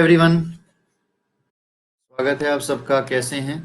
Everyone, स्वागत है आप सबका। कैसे हैं?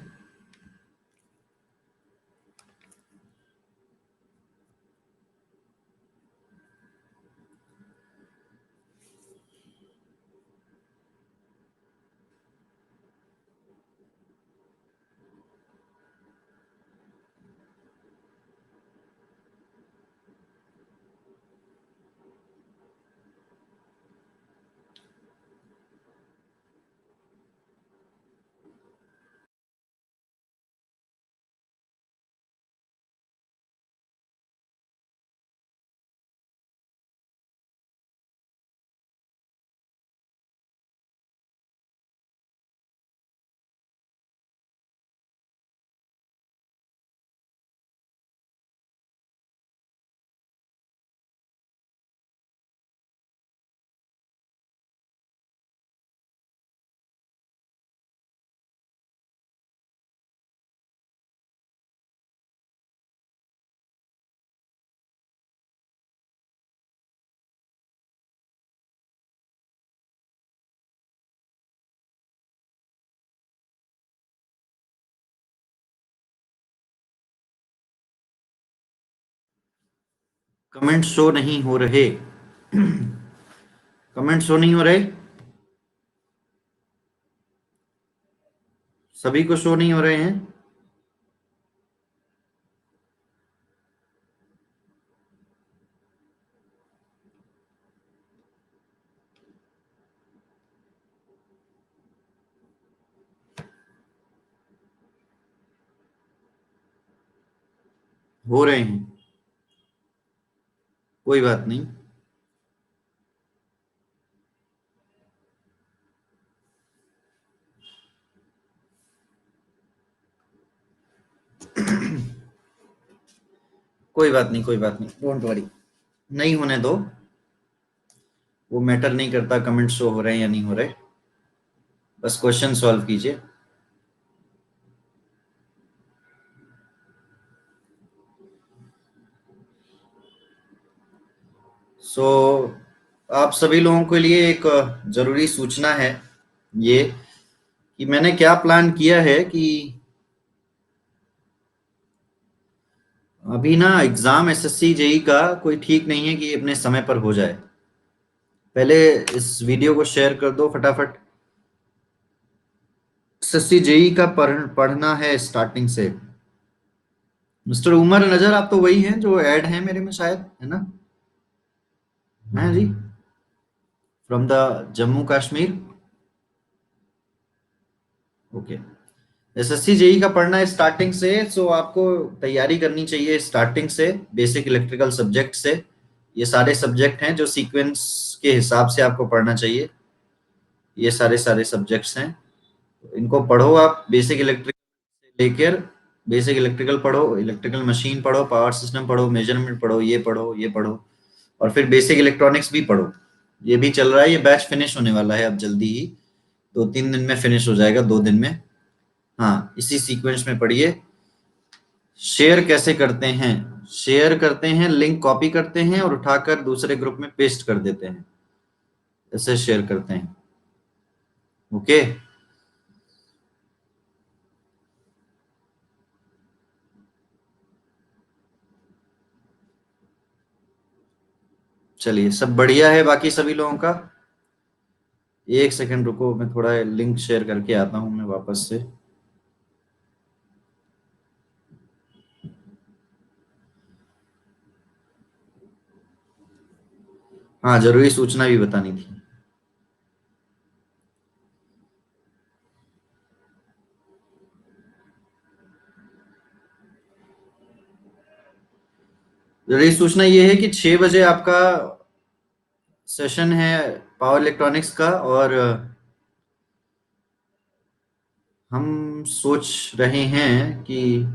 कमेंट शो नहीं हो रहे। कमेंट शो नहीं हो रहे। सभी को शो नहीं हो रहे हैं। हो रहे हैं। कोई बात नहीं। कोई बात नहीं, कोई बात नहीं, डोंट वरी। नहीं होने दो। वो मैटर नहीं करता कमेंट शो हो रहे हैं या नहीं हो रहे। बस क्वेश्चन सॉल्व कीजिए। सो आप सभी लोगों के लिए एक जरूरी सूचना है ये, कि मैंने क्या प्लान किया है कि अभी ना एग्जाम एसएससी जेई का कोई ठीक नहीं है कि अपने समय पर हो जाए। पहले इस वीडियो को शेयर कर दो फटाफट। एसएससी जेई का पढ़ना है स्टार्टिंग से। मिस्टर उमर नजर, आप तो वही हैं जो ऐड हैं मेरे में, शायद, है ना? हैं जी? From the Jammu Kashmir. Okay. SSC JE का पढ़ना है स्टार्टिंग से, सो आपको तैयारी करनी चाहिए स्टार्टिंग से, बेसिक इलेक्ट्रिकल सब्जेक्ट से। ये सारे सब्जेक्ट हैं जो सीक्वेंस के हिसाब से आपको पढ़ना चाहिए। ये सारे सारे सब्जेक्ट्स हैं, तो इनको पढ़ो आप। बेसिक इलेक्ट्रिकल से लेकर बेसिक इलेक्ट्रिकल पढ़ो, इलेक्ट्रिकल मशीन पढ़ो, पावर सिस्टम पढ़ो, मेजरमेंट पढ़ो, ये पढ़ो, ये पढ़ो, और फिर बेसिक इलेक्ट्रॉनिक्स भी पढ़ो। ये भी चल रहा है। ये बैच फिनिश होने वाला है अब जल्दी ही। 2-3 दिन में फिनिश हो जाएगा, 2 दिन में। हाँ, इसी सीक्वेंस में पढ़िए। शेयर कैसे करते हैं? शेयर करते हैं, लिंक कॉपी करते हैं और उठाकर दूसरे ग्रुप में पेस्ट कर देते हैं। ऐसे शेयर करते हैं। ओके। चलिए, सब बढ़िया है बाकी सभी लोगों का? एक सेकंड रुको, मैं थोड़ा लिंक शेयर करके आता हूँ मैं वापस से। हाँ, जरूरी सूचना भी बतानी थी। जरूरी सूचना ये है कि 6 बजे आपका सेशन है पावर इलेक्ट्रॉनिक्स का, और हम सोच रहे हैं कि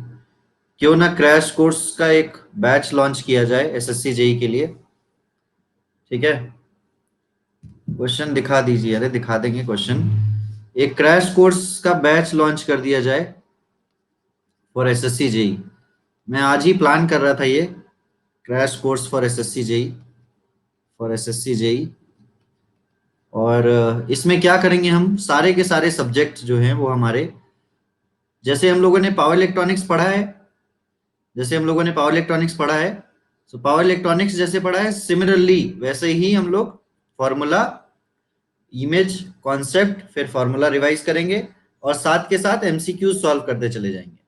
क्यों ना क्रैश कोर्स का एक बैच लॉन्च किया जाए एसएससी जेई के लिए। ठीक है? क्वेश्चन दिखा दीजिए। अरे दिखा देंगे क्वेश्चन। एक क्रैश कोर्स का बैच लॉन्च कर दिया जाए फॉर एसएससी जेई। मैं आज ही प्लान कर रहा था ये crash course for SSC JE, for SSC JE. और इसमें क्या करेंगे, हम सारे के सारे सब्जेक्ट जो हैं वो हमारे, जैसे हम लोगों ने पावर इलेक्ट्रॉनिक्स पढ़ा है, तो पावर इलेक्ट्रॉनिक्स जैसे पढ़ा है, सिमिलरली वैसे ही हम लोग फॉर्मूला, इमेज, कॉन्सेप्ट, फिर फॉर्मूला रिवाइज करेंगे और साथ के साथ एमसीक्यूज सॉल्व करते चले जाएंगे।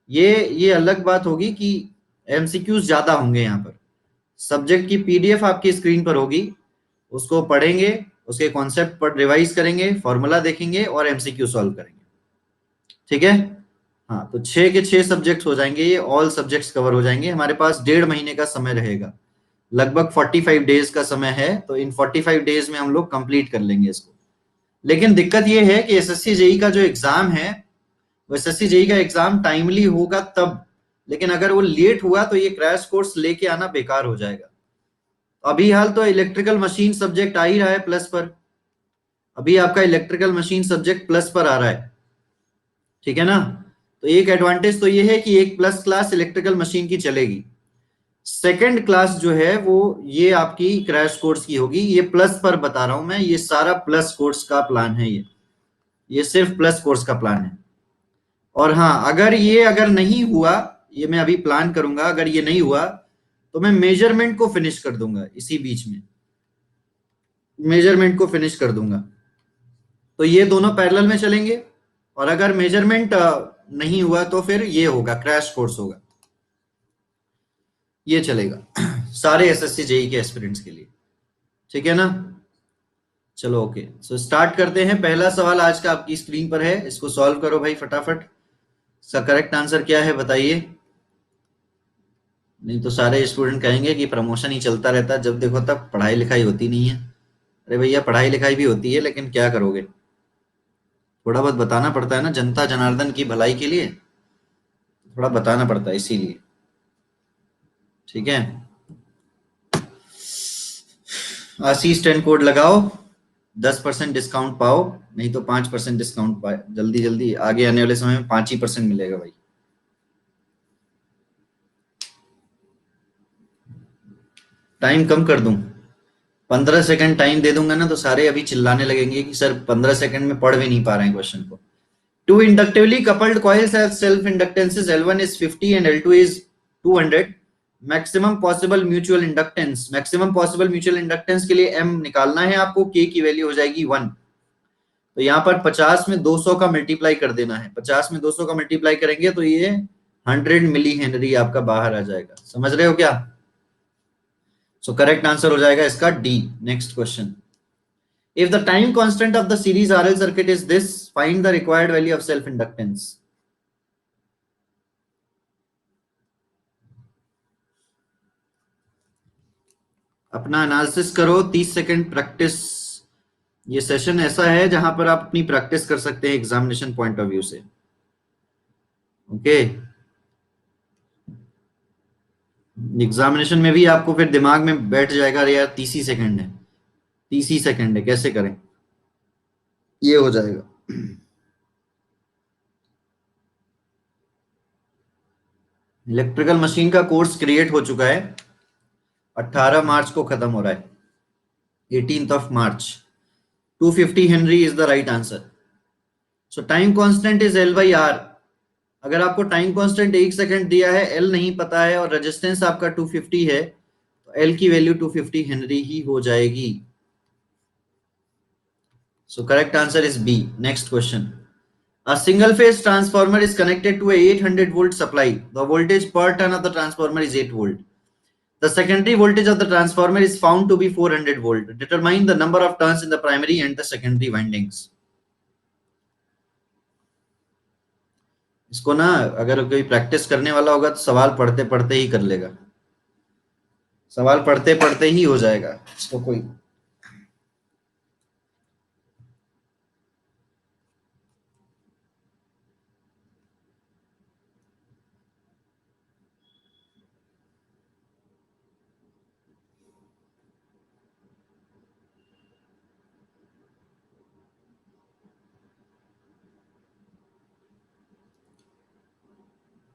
ये अलग बात होगी कि एमसीक्यूज ज्यादा होंगे यहाँ पर। सब्जेक्ट की पीडीएफ आपकी स्क्रीन पर होगी, उसको पढ़ेंगे, उसके कॉन्सेप्ट पर रिवाइज करेंगे, फॉर्मूला देखेंगे और एमसीक्यू सॉल्व करेंगे। ठीक है। हाँ, तो 6 के 6 सब्जेक्ट्स हो जाएंगे, ये ऑल सब्जेक्ट्स कवर हो जाएंगे। हमारे पास 1.5 महीने का समय रहेगा, लगभग 45 डेज का समय है, तो इन 45 डेज में हम लोग कंप्लीट कर लेंगे इसको। लेकिन दिक्कत ये है कि एसएससी जेई का जो एग्जाम है, वो एसएससी जेई का एग्जाम टाइमली होगा तब, लेकिन अगर वो लेट हुआ तो ये क्रैश कोर्स लेके आना बेकार हो जाएगा। अभी हाल तो इलेक्ट्रिकल मशीन सब्जेक्ट आ ही रहा है प्लस पर, अभी आपका इलेक्ट्रिकल मशीन सब्जेक्ट प्लस पर आ रहा है, ठीक है ना। तो एक एडवांटेज तो ये है कि एक प्लस क्लास इलेक्ट्रिकल मशीन की चलेगी, सेकंड क्लास जो है वो ये आपकी क्रैश कोर्स की होगी। ये प्लस पर बता रहा हूं मैं, ये सारा प्लस कोर्स का प्लान है, ये सिर्फ प्लस कोर्स का प्लान है। और हाँ, अगर नहीं हुआ, ये मैं अभी प्लान करूंगा, अगर ये नहीं हुआ तो मैं मेजरमेंट को फिनिश कर दूंगा, इसी बीच में मेजरमेंट को फिनिश कर दूंगा। तो ये दोनों पैरेलल में चलेंगे, और अगर मेजरमेंट नहीं हुआ तो फिर ये होगा, क्रैश कोर्स होगा, ये चलेगा सारे एसएससी जेई के एस्पिरेंट्स के लिए। ठीक है ना। चलो ओके, सो स्टार्ट करते हैं। पहला सवाल आज का आपकी स्क्रीन पर है, इसको सॉल्व करो भाई फटाफट। इसका करेक्ट आंसर क्या है बताइए, नहीं तो सारे स्टूडेंट कहेंगे कि प्रमोशन ही चलता रहता है, जब देखो तब पढ़ाई लिखाई होती नहीं है। अरे भैया, पढ़ाई लिखाई भी होती है, लेकिन क्या करोगे, थोड़ा बहुत बताना पड़ता है ना, जनता जनार्दन की भलाई के लिए थोड़ा बताना पड़ता है, इसीलिए। ठीक है, आशीष 10 कोड लगाओ, 10% डिस्काउंट पाओ, नहीं तो 5% डिस्काउंट पाए, जल्दी जल्दी, आगे आने वाले समय में 5% मिलेगा भाई। टाइम कम कर दूं, 15 सेकंड टाइम दे दूंगा ना, तो सारे अभी चिल्लाने लगेंगे कि सर 15 सेकंड में पढ़ भी नहीं पा रहे हैं क्वेश्चन को। Two inductively coupled coils have self-inductances L1 is 50 and L2 is 200. Maximum possible mutual inductance के लिए M निकालना है आपको, K की वैल्यू हो जाएगी 1। तो यहाँ पर 50 में 200 का मल्टीप्लाई कर देना है, 50 में 200 का मल्टीप्लाई करेंगे तो ये 100 मिली हेनरी आपका बाहर आ जाएगा। समझ रहे हो क्या। सो करेक्ट आंसर हो जाएगा इसका D. Next question, if the time constant of the series RL circuit is this, find the required value of self inductance. अपना एनालिसिस करो, 30 सेकंड प्रैक्टिस। ये सेशन ऐसा है जहां पर आप अपनी प्रैक्टिस कर सकते हैं एग्जामिनेशन पॉइंट ऑफ व्यू से। ओके, एग्जामिनेशन में भी आपको फिर दिमाग में बैठ जाएगा, अरे यार 30 ही सेकंड है, 30 ही सेकंड है, कैसे करें, ये हो जाएगा। इलेक्ट्रिकल मशीन का कोर्स क्रिएट हो चुका है, 18 मार्च को खत्म हो रहा है, 18th of March. 250 henry is the right answer. So time constant is L by R. अगर आपको टाइम कांस्टेंट 1 सेकंड दिया है, L नहीं पता है और रेजिस्टेंस आपका 250 है, तो L की वैल्यू 250 हेनरी ही हो जाएगी। So correct answer is B. Next question, a single phase transformer is connected to a 800 volt supply. The voltage per turn of the transformer is 8 volt. The secondary voltage of the transformer is found to be 400 volt. Determine the number of turns in the primary and the secondary windings. इसको ना, अगर कोई practice करने वाला होगा तो सवाल पढ़ते पढ़ते ही कर लेगा, सवाल पढ़ते पढ़ते ही हो जाएगा इसको कोई।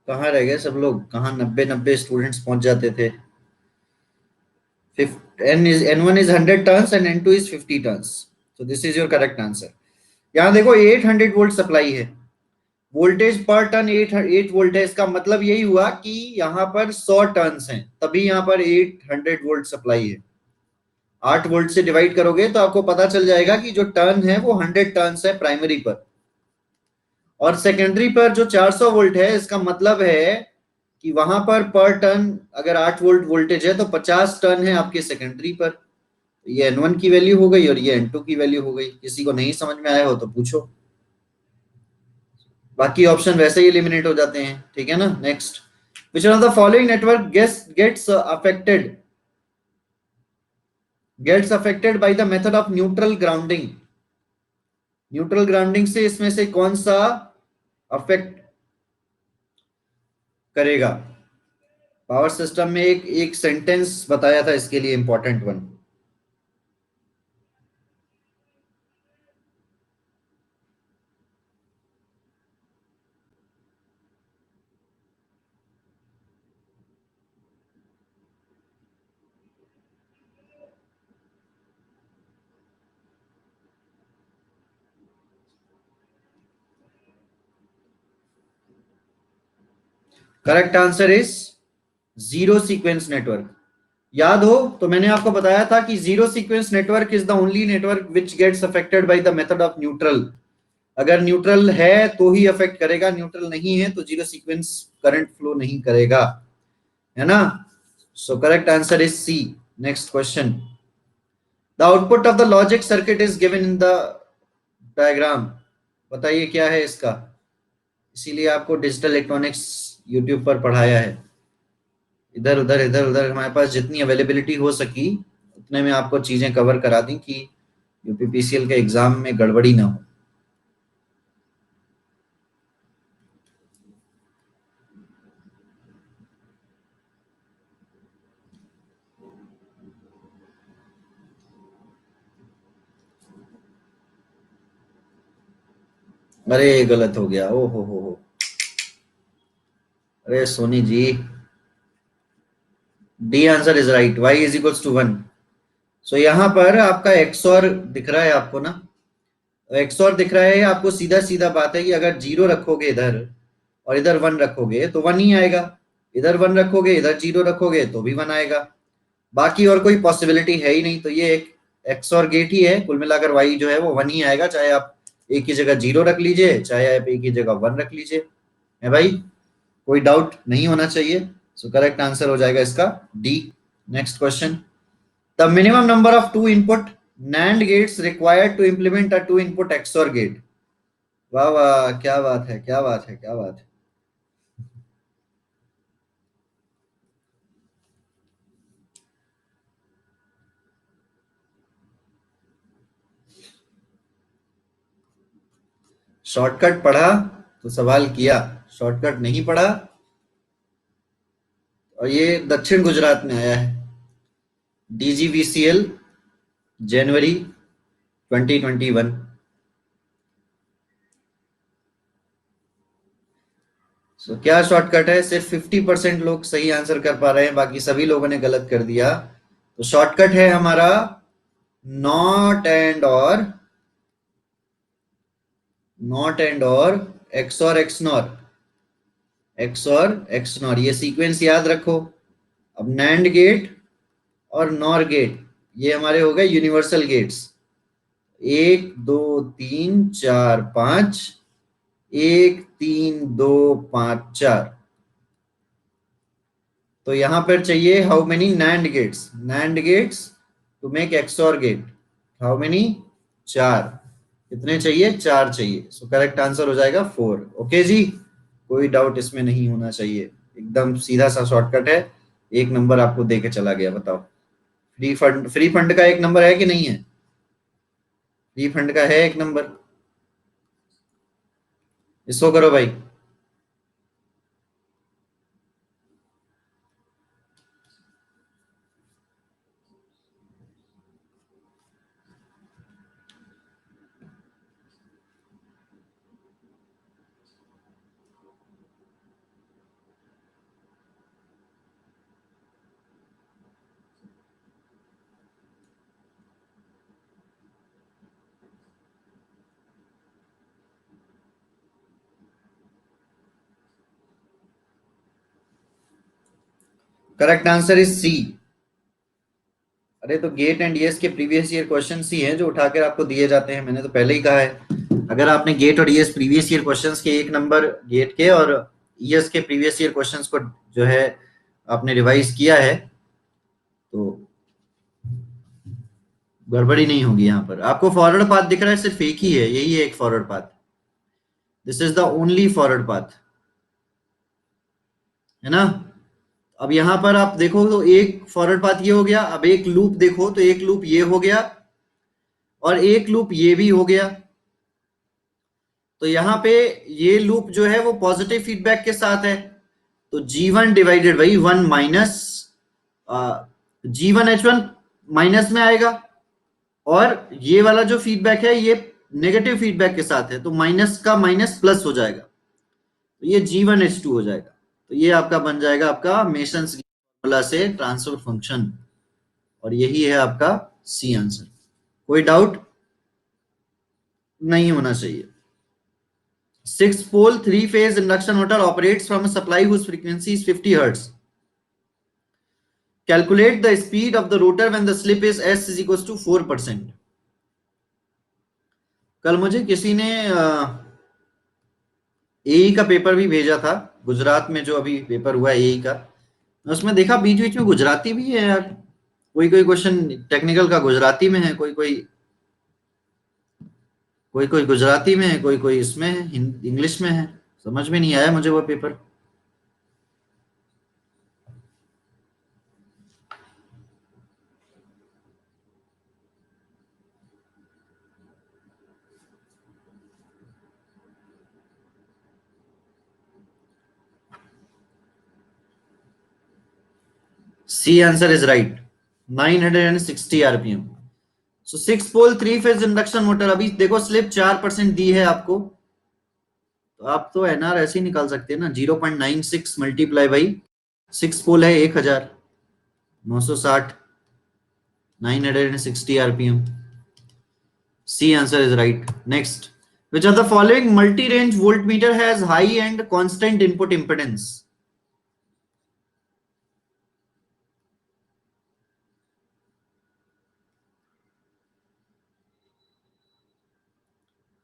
कहाँ रह गए सब लोग, कहाँ 90 स्टूडेंट्स पहुंच जाते थे। N1 is 100 turns and N2 is 50 turns. So this is your correct answer. यहाँ देखो 800 वोल्ट सप्लाई है, वोल्टेज पर टर्न 8 वोल्ट है, इसका मतलब यही हुआ कि यहाँ पर 100 टर्न्स हैं, तभी यहाँ पर 800 वोल्ट सप्लाई है। 8 वोल्ट से डिवाइड करोगे तो आपको पता चल जाएगा कि जो टर्न है वो 100 टर्न्स है प्राइमरी पर, और सेकेंडरी पर जो 400 वोल्ट है, इसका मतलब है कि वहां पर टर्न अगर 8 वोल्ट वोल्टेज है तो 50 टर्न है आपके सेकेंडरी पर। ये N1 की वैल्यू हो गई और ये N2 की वैल्यू हो गई। किसी को नहीं समझ में आया हो तो पूछो, बाकी ऑप्शन वैसे ही एलिमिनेट हो जाते हैं, ठीक है ना। Next, which one of the following network gets affected by the method of neutral grounding. Neutral grounding से इसमें से कौन सा अफेक्ट करेगा? पावर सिस्टम में एक एक सेंटेंस बताया था इसके लिए, important one. Correct answer is zero sequence network. याद हो तो मैंने आपको बताया था कि zero sequence network is the only network which gets affected by the method of neutral. अगर न्यूट्रल है तो ही अफेक्ट करेगा, न्यूट्रल नहीं है तो जीरो सीक्वेंस करंट फ्लो नहीं करेगा, है ना। So correct answer is C. Next question, the output of the logic circuit is given in the diagram. बताइए क्या है इसका, इसीलिए आपको डिजिटल इलेक्ट्रॉनिक्स यूट्यूब पर पढ़ाया है। इधर उधर हमारे पास जितनी अवेलेबिलिटी हो सकी उतने में आपको चीजें कवर करा दी कि यूपीपीसीएल के एग्जाम में गड़बड़ी ना हो। अरे गलत हो गया, ओ हो। अरे Soni ji, the answer is right, Y is equals to 1। So यहाँ पर आपका एक्सॉर दिख रहा है आपको ना, एक्सॉर दिख रहा है आपको, सीधा सीधा बात है कि अगर जीरो रखोगे इधर और इधर वन रखोगे तो वन ही आएगा, इधर वन रखोगे इधर जीरो रखोगे तो भी वन आएगा, बाकी और कोई पॉसिबिलिटी है ही नहीं। तो ये एक एक्सॉर गेट ही है, कुल मिलाकर वाई जो है वो वन ही आएगा, चाहे आप एक की जगह जीरो रख लीजिए चाहे आप एक की जगह वन रख लीजिए, है भाई, कोई डाउट नहीं होना चाहिए। सो करेक्ट आंसर हो जाएगा इसका D. Next question, the minimum number of two input NAND gates required to implement a two input XOR gate. वाह वाह, क्या बात है, क्या बात है, क्या बात है। शॉर्टकट पढ़ा तो सवाल किया, शॉर्टकट नहीं पढ़ा, और ये दक्षिण गुजरात में आया है, DGVCL, जनवरी 2021। सो क्या शॉर्टकट है? सिर्फ 50% लोग सही आंसर कर पा रहे हैं, बाकी सभी लोगों ने गलत कर दिया। तो शॉर्टकट है हमारा नॉट एंड और एक्सॉर एक्सनॉर, एक्सॉर एक्सनॉर, ये सीक्वेंस याद रखो। अब नैंड गेट और नॉर गेट ये हमारे हो गए यूनिवर्सल गेट्स, 1 2 3 4 5, 1 3 2 5 4। तो यहां पर चाहिए how many NAND gates to make XOR gate, how many, 4। कितने चाहिए? 4 चाहिए। सो करेक्ट आंसर हो जाएगा 4। ओके जी, कोई डाउट इसमें नहीं होना चाहिए, एकदम सीधा सा शॉर्टकट है। एक नंबर आपको दे के चला गया, बताओ। फ्री फंड का एक नंबर है कि नहीं है? फ्री फंड का है एक नंबर, इसको करो भाई। Correct answer is C. अरे तो गेट एंड ईएस के प्रीवियस ईयर क्वेश्चन ही हैं जो उठाकर आपको दिए जाते हैं, मैंने तो पहले ही कहा है। अगर आपने गेट और ईएस प्रीवियस ईयर क्वेश्चंस के 1 नंबर गेट के और ईएस के प्रीवियस ईयर क्वेश्चंस को जो है आपने रिवाइज किया है तो गड़बड़ी नहीं होगी। यहाँ पर आपको फॉरवर्ड पाथ दिख रहा है, सिर्फ एक ही है, यही है एक forward path. This is the only forward path, है ना। अब यहां पर आप देखो तो एक फॉरवर्ड पाथ ये हो गया, अब एक लूप देखो तो एक लूप ये हो गया और एक लूप ये भी हो गया। तो यहाँ पे ये लूप जो है वो पॉजिटिव फीडबैक के साथ है, तो G1 divided by 1 minus G1H1 minus में आएगा, और ये वाला जो फीडबैक है ये नेगेटिव फीडबैक के साथ है, तो माइनस का माइनस प्लस हो जाएगा, तो ये G1H2 हो जाएगा। तो ये आपका बन जाएगा आपका मेसन्स फॉर्मूला से ट्रांसफर फंक्शन, और यही है आपका सी आंसर। कोई डाउट नहीं होना चाहिए। 6 pole 3 phase induction motor operates from a supply whose frequency is 50 hertz. Calculate the speed of the rotor when the slip is s is equals to 4%. कल मुझे किसी ने एई का पेपर भी भेजा था, गुजरात में जो अभी पेपर हुआ एई का, उसमें देखा बीच बीच में गुजराती भी है यार। कोई कोई क्वेश्चन टेक्निकल का गुजराती में है, कोई कोई गुजराती में है, कोई कोई इसमें है, इंग्लिश में है। समझ में नहीं आया मुझे वो paper. C answer is right, 960 RPM. So 6 pole 3 phase induction motor, अभी देखो स्लिप 4% दी है आपको, तो आप तो एनआर ऐसे ही निकाल सकते हैं ना, 0.96 मल्टीप्लाई बाई 6 पोल है 1000, 960, 960 RPM. C answer is right. Next, which of the following multi-range voltmeter has high and constant input impedance?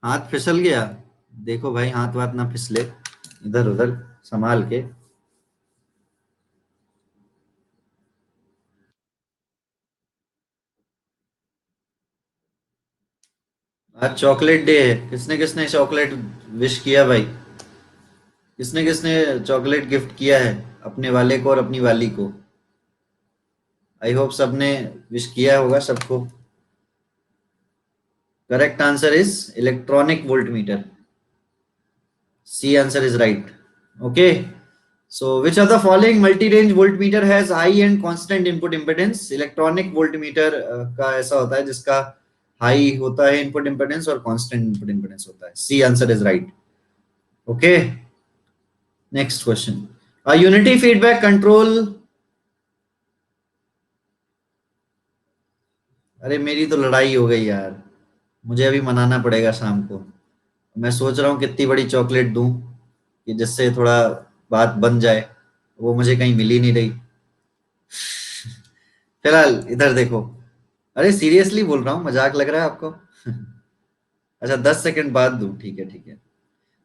हाथ फिसल गया, देखो भाई हाथ वाथ ना फिसले, इधर उधर संभाल के। आज चॉकलेट डे है, किसने किसने चॉकलेट विश किया भाई? किसने किसने चॉकलेट गिफ्ट किया है अपने वाले को और अपनी वाली को? आई होप सबने विश किया होगा सबको। Correct answer is electronic voltmeter. C answer is right. Okay, so which of the following multi range voltmeter has high and constant input impedance? Electronic voltmeter का ऐसा होता है जिसका high होता है इनपुट इम्पिडेंस और constant input impedance होता है। C answer is right. Okay, next question, a unity feedback control. अरे मेरी तो लड़ाई हो गई यार, मुझे अभी मनाना पड़ेगा शाम को। मैं सोच रहा हूँ कितनी बड़ी चॉकलेट दूं कि जिससे थोड़ा बात बन जाए, वो मुझे कहीं मिल ही नहीं रही। फिलहाल इधर देखो, अरे सीरियसली बोल रहा हूँ, मजाक लग रहा है आपको? अच्छा 10 सेकंड बाद दूं, ठीक है ठीक है।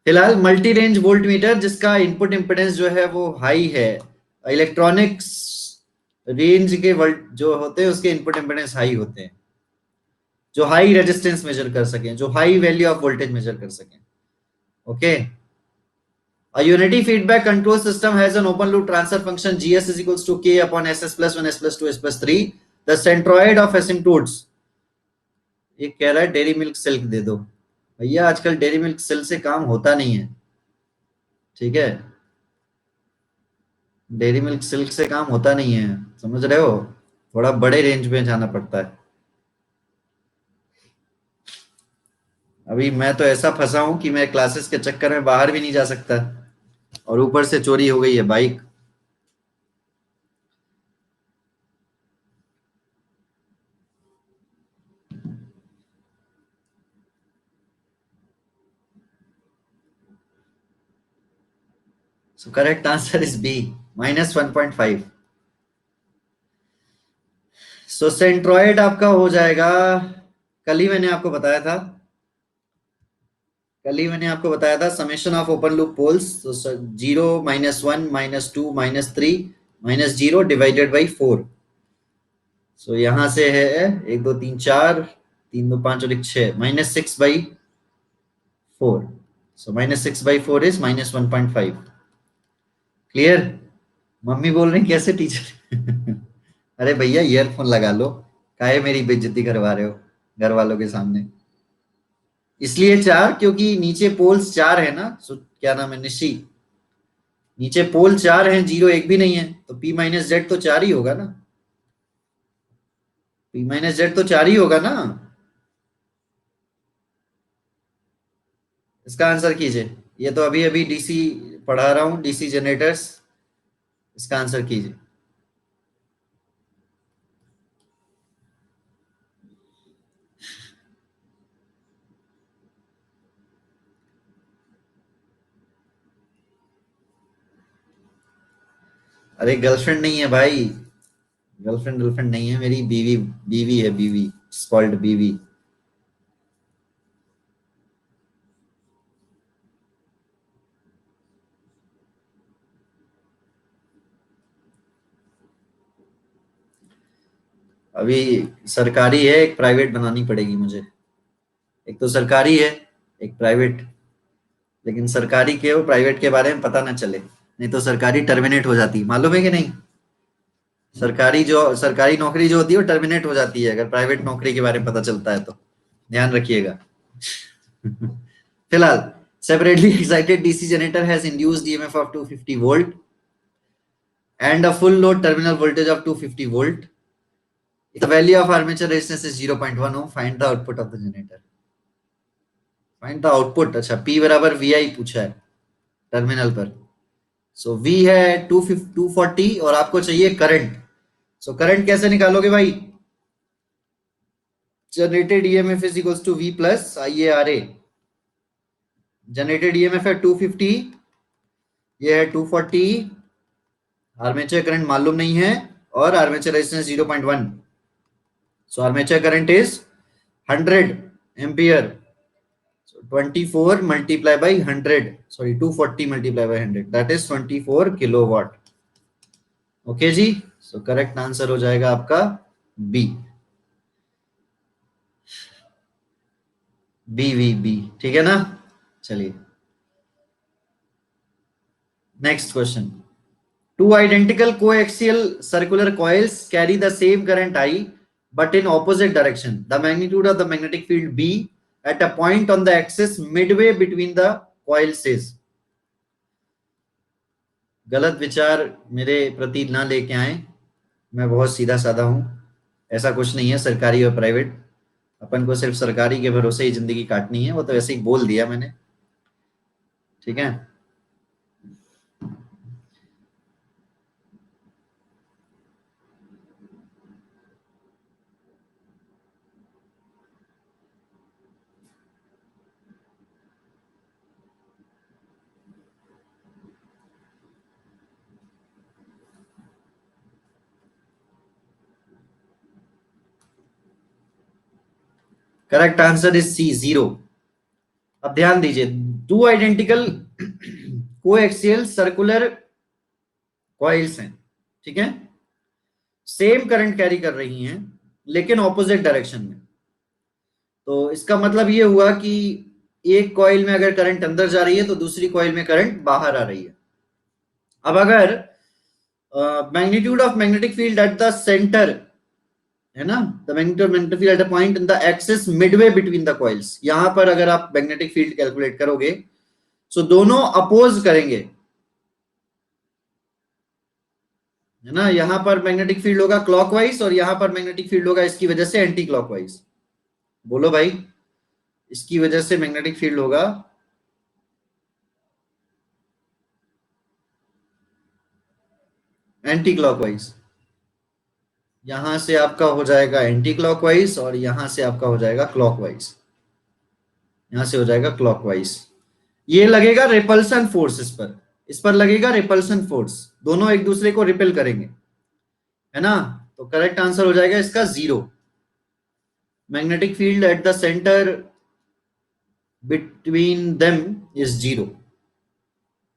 फिलहाल मल्टी रेंज वोल्ट मीटर जिसका इनपुट इम्पिडेंस जो है वो हाई है, इलेक्ट्रॉनिक्स रेंज के वोल्ट जो होते हैं उसके इनपुट इम्पिडेंस हाई होते हैं, जो हाई रेजिस्टेंस मेजर कर सकें, जो high value of voltage measure कर सकें। Okay, a unity feedback control system has an open loop transfer function gs is equals to k upon ss plus 1 s plus 2 s plus 3, the centroid of asymptotes। ये कह रहा है dairy milk silk दे दो, भैया आजकल dairy milk silk से काम होता नहीं है, ठीक है। डेरी मिल्क सिल्क से काम होता नहीं है, समझ रहे हो, थोड़ा बड़े रेंज में जाना पड़ता है। अभी मैं तो ऐसा फंसा हूं कि मैं क्लासेस के चक्कर में बाहर भी नहीं जा सकता, और ऊपर से चोरी हो गई है bike. So correct answer is B, -1.5। So centroid आपका हो जाएगा, कल ही मैंने आपको बताया था, summation of open loop poles, तो 0 -1 -2 -3 -0 डिवाइडेड बाई 4। सो यहां से है 1 2 3 4, 3 2 5 और 1 6, -6/4। सो -6/4 इज -1.5। क्लियर? मम्मी बोल रही कैसे टीचर अरे भैया ईयरफोन लगा लो, काहे मेरी बेइज्जती करवा रहे हो घर वालों के सामने। इसलिए 4 क्योंकि नीचे पोल्स 4 है ना, सो क्या नाम है निशी, नीचे पोल 4 है, 0 एक भी नहीं है, तो P-Z तो 4 ही होगा ना, P-Z तो 4 ही होगा ना। इसका आंसर कीजिए, ये तो अभी अभी डीसी पढ़ा रहा हूँ, डीसी जनरेटर्स। इसका आंसर कीजिए। अरे गर्लफ्रेंड नहीं है भाई, गर्लफ्रेंड नहीं है मेरी, बीवी, बीवी है, बीवी, स्कॉल्ड बीवी। अभी सरकारी है, एक प्राइवेट बनानी पड़ेगी मुझे। एक तो सरकारी है, एक प्राइवेट, लेकिन सरकारी के और प्राइवेट के बारे में पता ना चले, नहीं तो सरकारी टर्मिनेट हो जाती, मालूम है कि नहीं? सरकारी नौकरी जो होती है वो टर्मिनेट हो जाती है अगर प्राइवेट नौकरी के बारे में पता चलता है तो, ध्यान रखिएगा। फिलहाल, separately excited DC generator has induced EMF of 250 volt and a full load terminal voltage of 250 volt. If the value of armature resistance is 0.1 ohm, find the output of the generator. Find the output। अच्छा, P बराबर VI पूछा है terminal पर। सो V है 240 और आपको चाहिए current. So current कैसे निकालोगे भाई? Generated EMF is equals to V plus IaRa। Generated EMF है 250, ये है 240, आर्मेचर करंट मालूम नहीं है, और armature resistance 0.1। So armature current is 100 ampere. So 24 multiplied by 100, sorry 240 multiplied by 100, that is 24 kilowatt। Okay जी, सो करेक्ट आंसर हो जाएगा आपका बी, बी। ठीक है ना? चलिए next question. Two identical coaxial circular coils carry the same current I but in opposite direction. The magnitude of the magnetic field B at a point on the axis midway between the coils is। गलत विचार मेरे प्रति ना लेके आए, मैं बहुत सीधा साधा हूं, ऐसा कुछ नहीं है सरकारी और प्राइवेट, अपन को सिर्फ सरकारी के भरोसे ही जिंदगी काटनी है, वो तो ऐसे ही बोल दिया मैंने। ठीक है, करेक्ट आंसर इज सी, 0। अब ध्यान दीजिए, two identical coaxial circular coils हैं, ठीक है, सेम करंट कैरी कर रही हैं लेकिन ऑपोजिट डायरेक्शन में। तो इसका मतलब ये हुआ कि एक कॉइल में अगर करंट अंदर जा रही है तो दूसरी कॉइल में करंट बाहर आ रही है। अब अगर magnitude of magnetic field at the centre है ना, the magnetic field at a point in the axis Midway between the coils, यहां पर अगर आप मैग्नेटिक फील्ड कैलकुलेट करोगे तो दोनों अपोज करेंगे, है ना, यहां पर मैग्नेटिक फील्ड होगा क्लॉकवाइज और यहां पर मैग्नेटिक फील्ड होगा इसकी वजह से एंटी क्लॉकवाइज। बोलो भाई, इसकी वजह से मैग्नेटिक फील्ड होगा एंटी क्लॉकवाइज, यहां से आपका हो जाएगा एंटी क्लॉकवाइज और यहां से आपका हो जाएगा क्लॉकवाइज, यहां से हो जाएगा क्लॉकवाइज। ये लगेगा रिपल्सन फोर्स, इस पर लगेगा रिपल्सन फोर्स, दोनों एक दूसरे को रिपेल करेंगे, है ना। तो करेक्ट आंसर हो जाएगा इसका 0। Magnetic field at the centre between them is 0।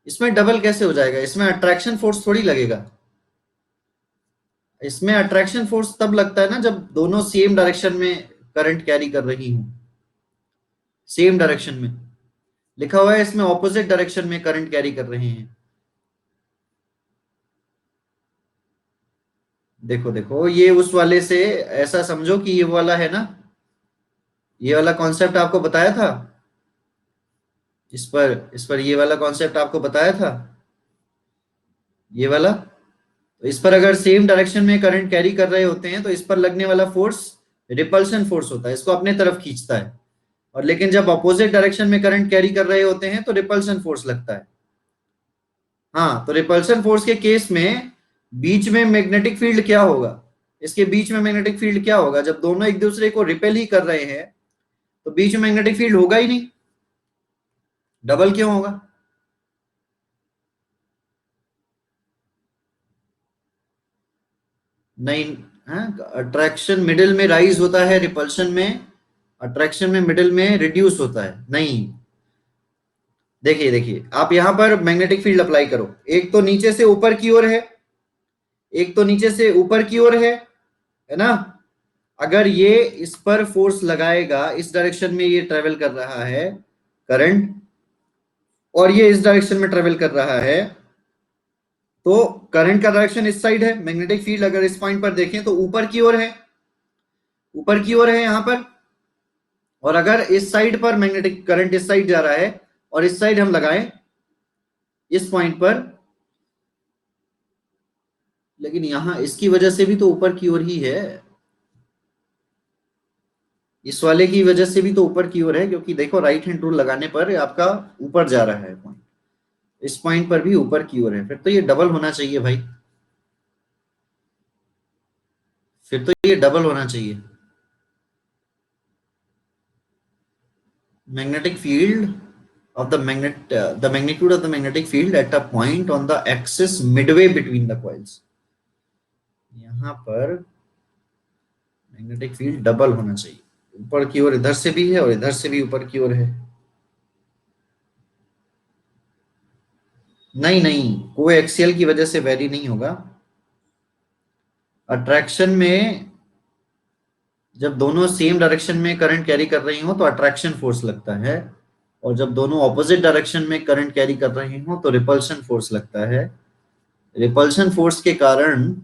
इसमें डबल कैसे हो जाएगा? इसमें अट्रैक्शन फोर्स थोड़ी लगेगा। इसमें अट्रैक्शन फोर्स तब लगता है ना जब दोनों सेम डायरेक्शन में करंट कैरी कर रही हूं। सेम डायरेक्शन में लिखा हुआ है, इसमें ऑपोजिट डायरेक्शन में करंट कैरी कर रहे हैं। देखो देखो, ये उस वाले से ऐसा समझो कि ये वाला है ना, ये वाला कॉन्सेप्ट आपको बताया था। इस पर ये वाला कॉन्सेप्ट आपको बताया था, ये वाला। तो इस पर अगर सेम डायरेक्शन में करंट कैरी कर रहे होते हैं तो इस पर लगने वाला फोर्स रिपल्शन फोर्स होता है, इसको अपने तरफ खींचता है। और लेकिन जब अपोजिट डायरेक्शन में करंट कैरी कर रहे होते हैं तो रिपल्शन फोर्स लगता है। हाँ, तो रिपल्शन फोर्स के केस में बीच में मैग्नेटिक फील्ड क्या होगा? इसके बीच में मैग्नेटिक फील्ड क्या होगा? जब दोनों एक दूसरे को रिपेल ही कर रहे हैं तो बीच में मैग्नेटिक फील्ड होगा ही नहीं। डबल क्यों होगा? नहीं, अट्रैक्शन मिडिल में राइज होता है, रिपल्शन में, अट्रैक्शन में मिडिल में रिड्यूस होता है। नहीं, देखिए देखिए, आप यहां पर मैग्नेटिक फील्ड अप्लाई करो। एक तो नीचे से ऊपर की ओर है, एक तो नीचे से ऊपर की ओर है ना। अगर ये इस पर फोर्स लगाएगा, इस डायरेक्शन में ये ट्रेवल कर रहा है करंट, और ये इस डायरेक्शन में ट्रेवल कर रहा है, तो करंट का डायरेक्शन इस साइड है। मैग्नेटिक फील्ड अगर इस पॉइंट पर देखें तो ऊपर की ओर है, ऊपर की ओर है यहां पर। और अगर इस साइड पर मैग्नेटिक करंट इस साइड जा रहा है और इस साइड हम लगाएं इस पॉइंट पर, लेकिन यहां इसकी वजह से भी तो ऊपर की ओर ही है। इस वाले की वजह से भी तो ऊपर की ओर है, क्योंकि देखो राइट हैंड रूल लगाने पर आपका ऊपर जा रहा है पॉइंट। इस पॉइंट पर भी ऊपर की ओर है, फिर तो ये डबल होना चाहिए भाई। फिर तो ये डबल होना चाहिए। Magnetic field of the magnitude of the magnetic field at a point on the axis midway between the coils। यहां पर मैग्नेटिक फील्ड डबल होना चाहिए। ऊपर की ओर इधर से भी है और इधर से भी ऊपर की ओर है। नहीं नहीं, को एक्सियल की वजह से वेरी नहीं होगा। अट्रैक्शन में जब दोनों सेम डायरेक्शन में करंट कैरी कर रही हो तो अट्रैक्शन फोर्स लगता है, और जब दोनों ऑपोजिट डायरेक्शन में करंट कैरी कर रही हो तो रिपल्शन फोर्स लगता है। रिपल्शन फोर्स के कारण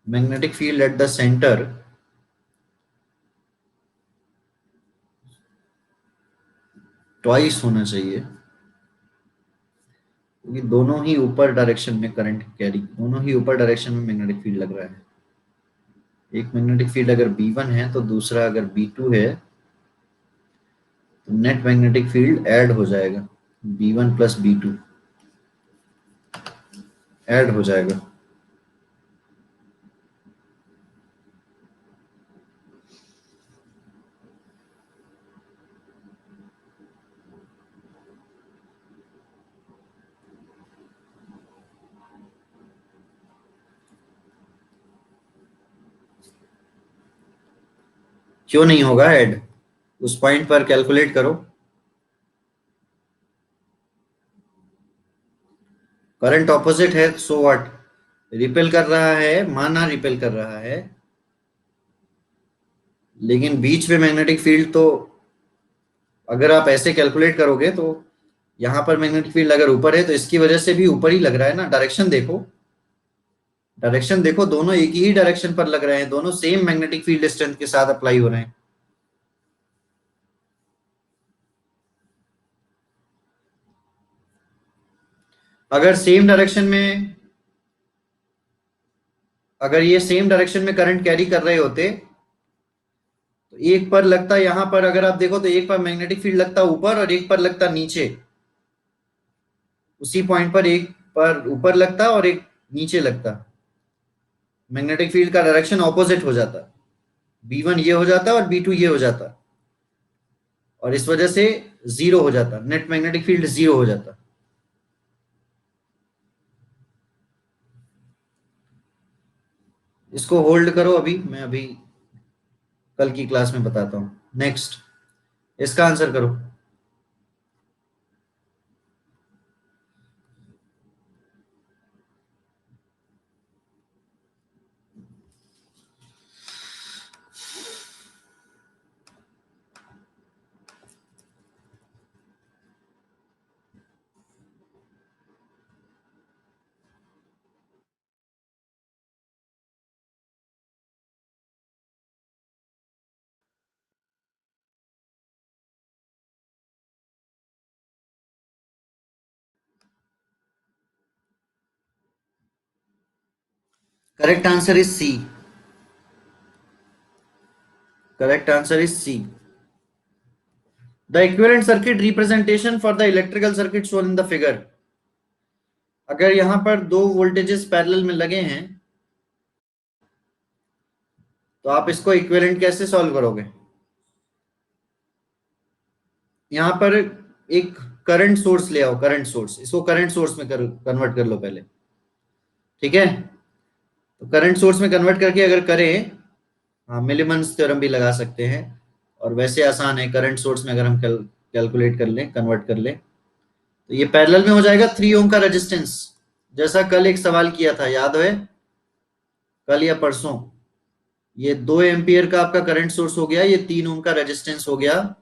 magnetic field at the centre twice होना चाहिए, क्योंकि दोनों ही ऊपर डायरेक्शन में करंट कैरी, दोनों ही ऊपर डायरेक्शन में मैग्नेटिक फील्ड लग रहा है। एक मैग्नेटिक फील्ड अगर B1 है तो दूसरा अगर B2 है, तो नेट मैग्नेटिक फील्ड ऐड हो जाएगा। B1 प्लस B2 ऐड हो जाएगा। क्यों नहीं होगा ऐड? उस पॉइंट पर कैलकुलेट करो। करंट ऑपोजिट है, सो व्हाट? रिपेल कर रहा है, माना रिपेल कर रहा है, लेकिन बीच में मैग्नेटिक फील्ड तो, अगर आप ऐसे कैलकुलेट करोगे तो यहां पर मैग्नेटिक फील्ड अगर ऊपर है तो इसकी वजह से भी ऊपर ही लग रहा है ना। डायरेक्शन देखो, डायरेक्शन देखो, दोनों एक ही डायरेक्शन पर लग रहे हैं, दोनों सेम मैग्नेटिक फील्ड स्ट्रेंथ के साथ अप्लाई हो रहे हैं। अगर सेम डायरेक्शन में, अगर ये सेम डायरेक्शन में करंट कैरी कर रहे होते तो एक पर लगता, यहां पर अगर आप देखो तो एक पर मैग्नेटिक फील्ड लगता ऊपर और एक पर लगता नीचे। उसी पॉइंट पर एक पर ऊपर लगता और एक नीचे लगता। मैग्नेटिक फील्ड का डायरेक्शन ऑपोजिट हो जाता। B1 ये हो जाता और B2 ये हो जाता, और इस वजह से जीरो हो जाता, नेट मैग्नेटिक फील्ड जीरो हो जाता। इसको होल्ड करो, अभी मैं अभी कल की क्लास में बताता हूँ। नेक्स्ट, इसका आंसर करो। Correct answer is C. Correct answer is C. The equivalent circuit representation for the electrical circuit shown in the figure. अगर यहां पर दो वोल्टेजेस पैरेलल में लगे हैं तो आप इसको इक्विवेलेंट कैसे सॉल्व करोगे? यहां पर एक करंट सोर्स ले आओ, करंट सोर्स, इसको करंट सोर्स में कन्वर्ट कर लो पहले। ठीक है, तो करंट सोर्स में कन्वर्ट करके अगर करें, हाँ, मिलीमन्स थ्योरम भी लगा सकते हैं, और वैसे आसान है, करंट सोर्स में अगर हम कैलकुलेट कर लें, कन्वर्ट कर लें, तो ये पैरेलल में हो जाएगा 3 ओम का रेजिस्टेंस। जैसा कल एक सवाल किया था, याद है? कल या परसों, ये 2 एम्पियर का आपका करंट सोर्स हो गया, ये 3 ओम का रेजिस्टेंस हो गया,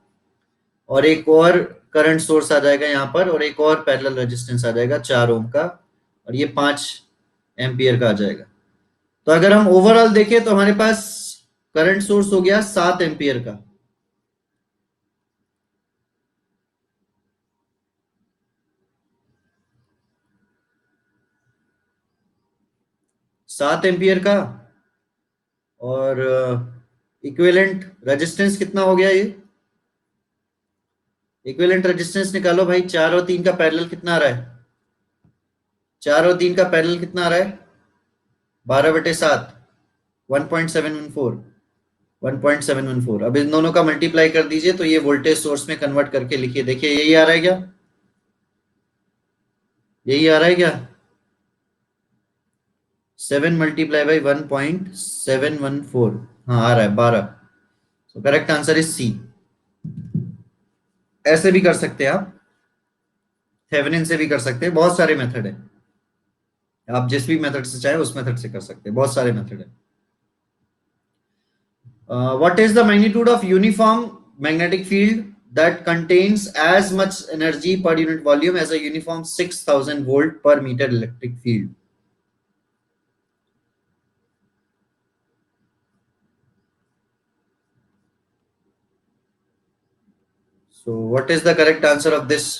और एक और करंट सोर्स आ जाएगा यहाँ पर, और एक और पैरेलल रेजिस्टेंस आ जाएगा 4 ओम का, और ये 5 एम्पियर का आ जाएगा। तो अगर हम ओवरऑल देखें तो हमारे पास करंट सोर्स हो गया 7 एम्पियर का। 7 एम्पियर का, और इक्विवेलेंट रेजिस्टेंस कितना हो गया ये? इक्विवेलेंट रेजिस्टेंस निकालो भाई, 4 और 3 का पैरेलल कितना आ रहा है? 4 और 3 का पैरेलल कितना आ रहा है? 12/7, 1.714। 1.714। अब इन दोनों का मल्टीप्लाई कर दीजिए, तो ये वोल्टेज सोर्स में कन्वर्ट करके लिखिए, देखिए यही आ रहा है क्या? यही आ रहा है क्या? 7 मल्टीप्लाई बाई 1.714, हाँ आ रहा है 12। तो करेक्ट आंसर इज सी। ऐसे भी कर सकते हैं आप, थेवेनिन से भी कर सकते हैं, बहुत सारे मेथड है, आप जिस भी मेथड से चाहे उस मेथड से कर सकते हैं, बहुत सारे मेथड है। What is the magnitude of uniform magnetic field that contains as much energy per unit volume as a uniform 6000 volt per meter electric field? So what is the correct answer of this?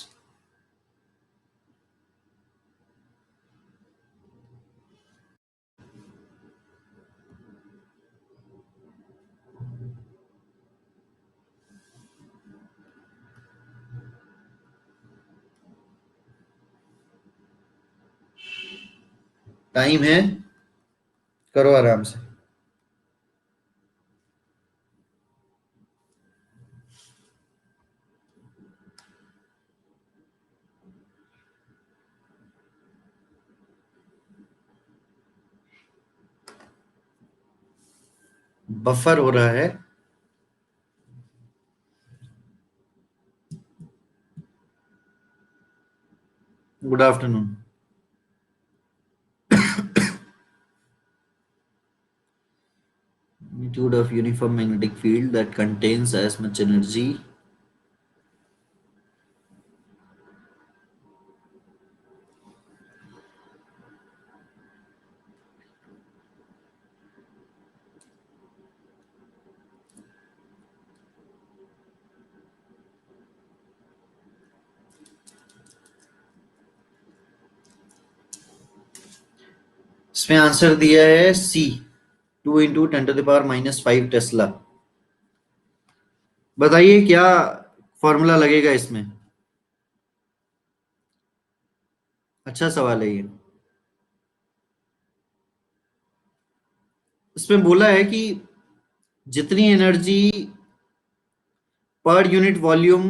Time है, करो आराम से। Buffer हो रहा है। Good afternoon. Magnitude of uniform magnetic field that contains as much energy. इसमें answer दिया है सी, 2 × 10⁻⁻5 टेस्ला। बताइए क्या फॉर्मूला लगेगा इसमें? अच्छा सवाल है ये। इसमें बोला है कि जितनी एनर्जी पर यूनिट वॉल्यूम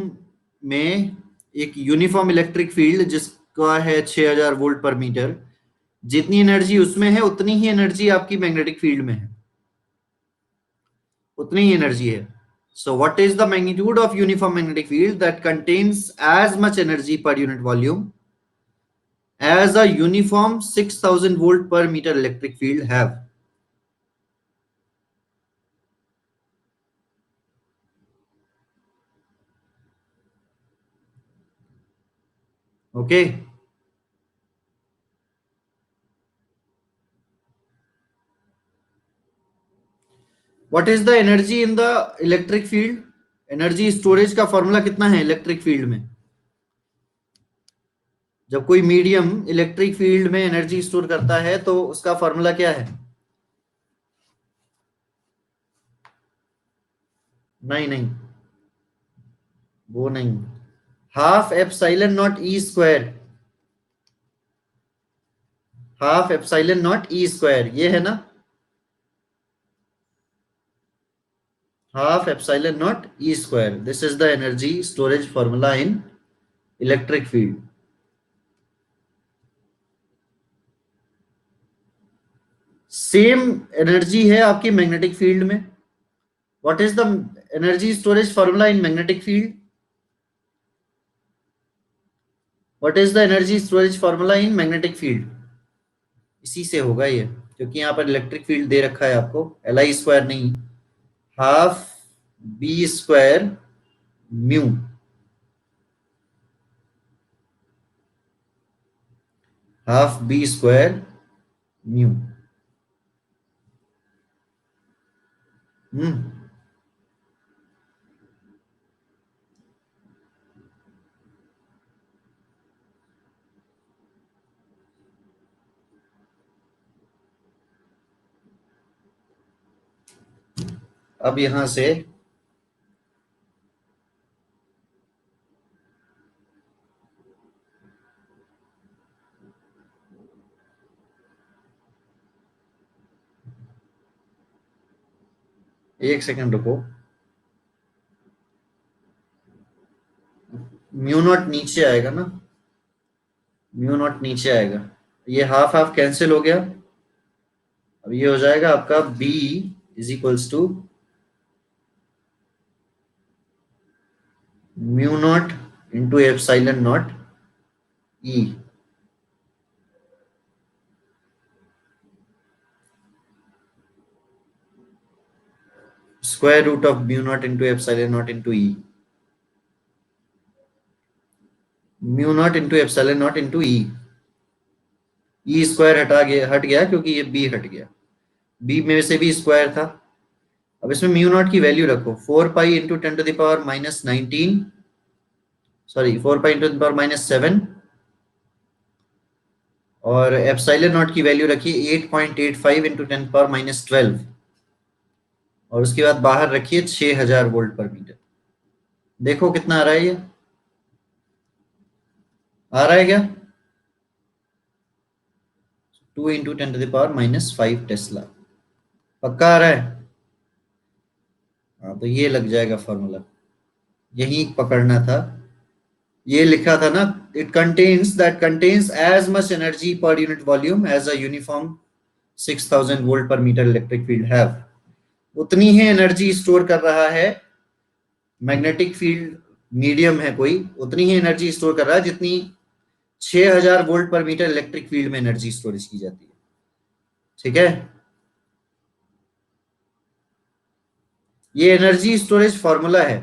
में एक यूनिफॉर्म इलेक्ट्रिक फील्ड जिसका है 6000 वोल्ट पर मीटर, जितनी एनर्जी उसमें है उतनी ही एनर्जी आपकी मैग्नेटिक फील्ड में है, उतनी ही एनर्जी है. So what is the magnitude of uniform magnetic field that contains as much energy per unit volume as a uniform 6000 volt per meter electric field have? Okay. What is the energy in the electric field? Energy storage का formula कितना है electric field में? जब कोई medium electric field में energy store करता है तो उसका फॉर्मूला क्या है? नहीं नहीं, वो नहीं. Half epsilon naught E square. Half epsilon naught E square, ये है ना? Half epsilon naught E square, this is the energy storage formula in electric field. Same energy है आपकी मैग्नेटिक फील्ड में. What is the energy storage formula in magnetic field? What is the energy storage formula in magnetic field? इसी से होगा ये, क्योंकि यहाँ पर इलेक्ट्रिक फील्ड दे रखा है आपको, एल आई स्क्वायर नहीं. Half B square mu. Half B square mu. हम्म. अब यहां से एक सेकंड रुको. म्यू नॉट नीचे आएगा ना, म्यू नॉट नीचे आएगा. ये हाफ हाफ कैंसिल हो गया. अब ये हो जाएगा आपका B is equals to mu naught into epsilon naught E. Square root of mu naught into epsilon naught into E. Mu naught into epsilon naught into E. E square हट गया क्योंकि ये बी हट गया. बी में से भी square था. अब इसमें म्यू नॉट की वैल्यू रखो, 4 pi into 10 to the power -19, sorry 4 pi into the power -7, और एप्सिलॉन नॉट की वैल्यू रखी 8.85 इंटू 10 to the power -12, और उसके बाद बाहर रखिए 6000 वोल्ट पर मीटर. देखो कितना आ रहा है, ये आ रहा है क्या? 2 × 10 to the power -5 टेस्ला. पक्का आ रहा है? हाँ, तो ये लग जाएगा फॉर्मूला. यही पकड़ना था. ये लिखा था ना, it contains that contains as much energy per unit volume as a uniform 6000 volt per metre electric field have. उतनी ही एनर्जी स्टोर कर रहा है मैग्नेटिक फील्ड, मीडियम है कोई, उतनी ही एनर्जी स्टोर कर रहा है जितनी 6000 volt per metre electric field में एनर्जी स्टोरेज की जाती है. ठीक है, ये एनर्जी स्टोरेज फॉर्मूला है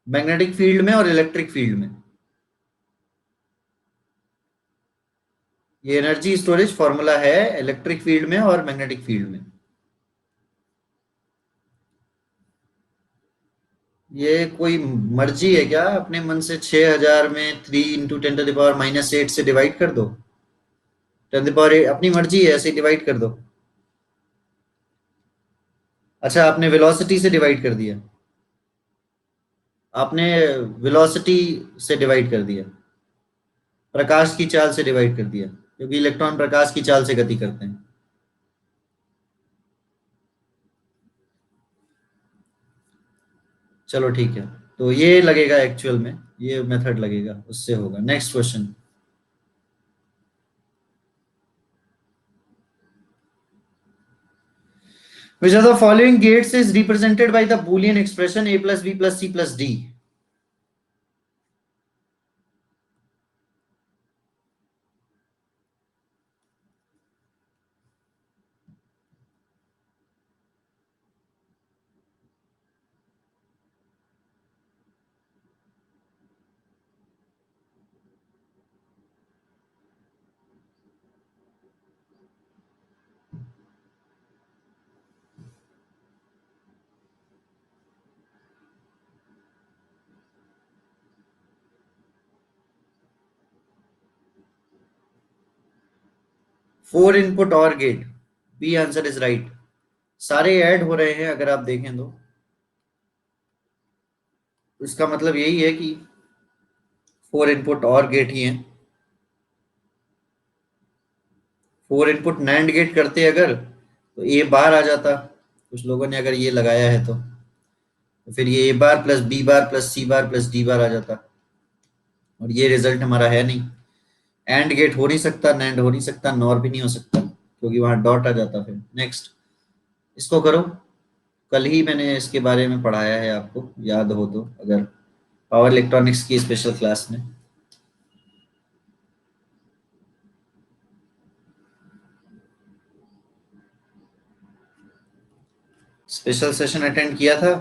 मैग्नेटिक फील्ड में और इलेक्ट्रिक फील्ड में. ये एनर्जी स्टोरेज फॉर्मूला है इलेक्ट्रिक फील्ड में और मैग्नेटिक फील्ड में. ये कोई मर्जी है क्या? अपने मन से 6000 में 3 × 10 to the power -8 से डिवाइड कर दो. 10 to the power 8 अपनी मर्जी है, ऐसे डिवाइड कर दो. अच्छा, आपने वेलोसिटी से डिवाइड कर दिया. आपने वेलोसिटी से डिवाइड कर दिया, प्रकाश की चाल से डिवाइड कर दिया, क्योंकि इलेक्ट्रॉन प्रकाश की चाल से गति करते हैं. चलो ठीक है, तो ये लगेगा एक्चुअल में, ये मेथड लगेगा, उससे होगा. Next question. Which of the following gates is represented by the Boolean expression a plus b plus c plus d? 4 input और gate, B answer is right. सारे ऐड हो रहे हैं अगर आप देखें तो इसका मतलब यही है कि 4 इनपुट और गेट ही हैं। 4 इनपुट नैंड गेट करते अगर तो ए बार आ जाता, कुछ लोगों ने अगर ये लगाया है तो फिर ये ए बार प्लस बी बार प्लस सी बार प्लस डी बार आ जाता, और ये रिजल्ट हमारा है नहीं। एंड गेट हो नहीं सकता, नैंड हो नहीं सकता, नॉर भी नहीं हो सकता क्योंकि वहां डॉट आ जाता। फिर नेक्स्ट इसको करो, कल ही मैंने इसके बारे में पढ़ाया है, आपको याद हो तो, अगर पावर इलेक्ट्रॉनिक्स की स्पेशल क्लास में। स्पेशल सेशन अटेंड किया था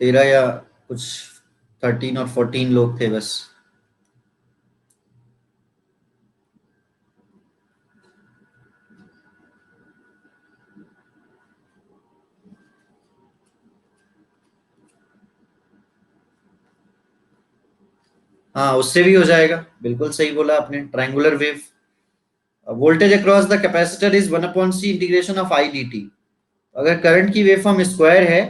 13 या कुछ 13 और 14 लोग थे बस। हाँ उससे भी हो जाएगा, बिल्कुल सही बोला आपने। Triangular wave, voltage across the capacitor is 1/c integration of I D T. अगर करंट की वेव फॉर्म स्क्वायर है,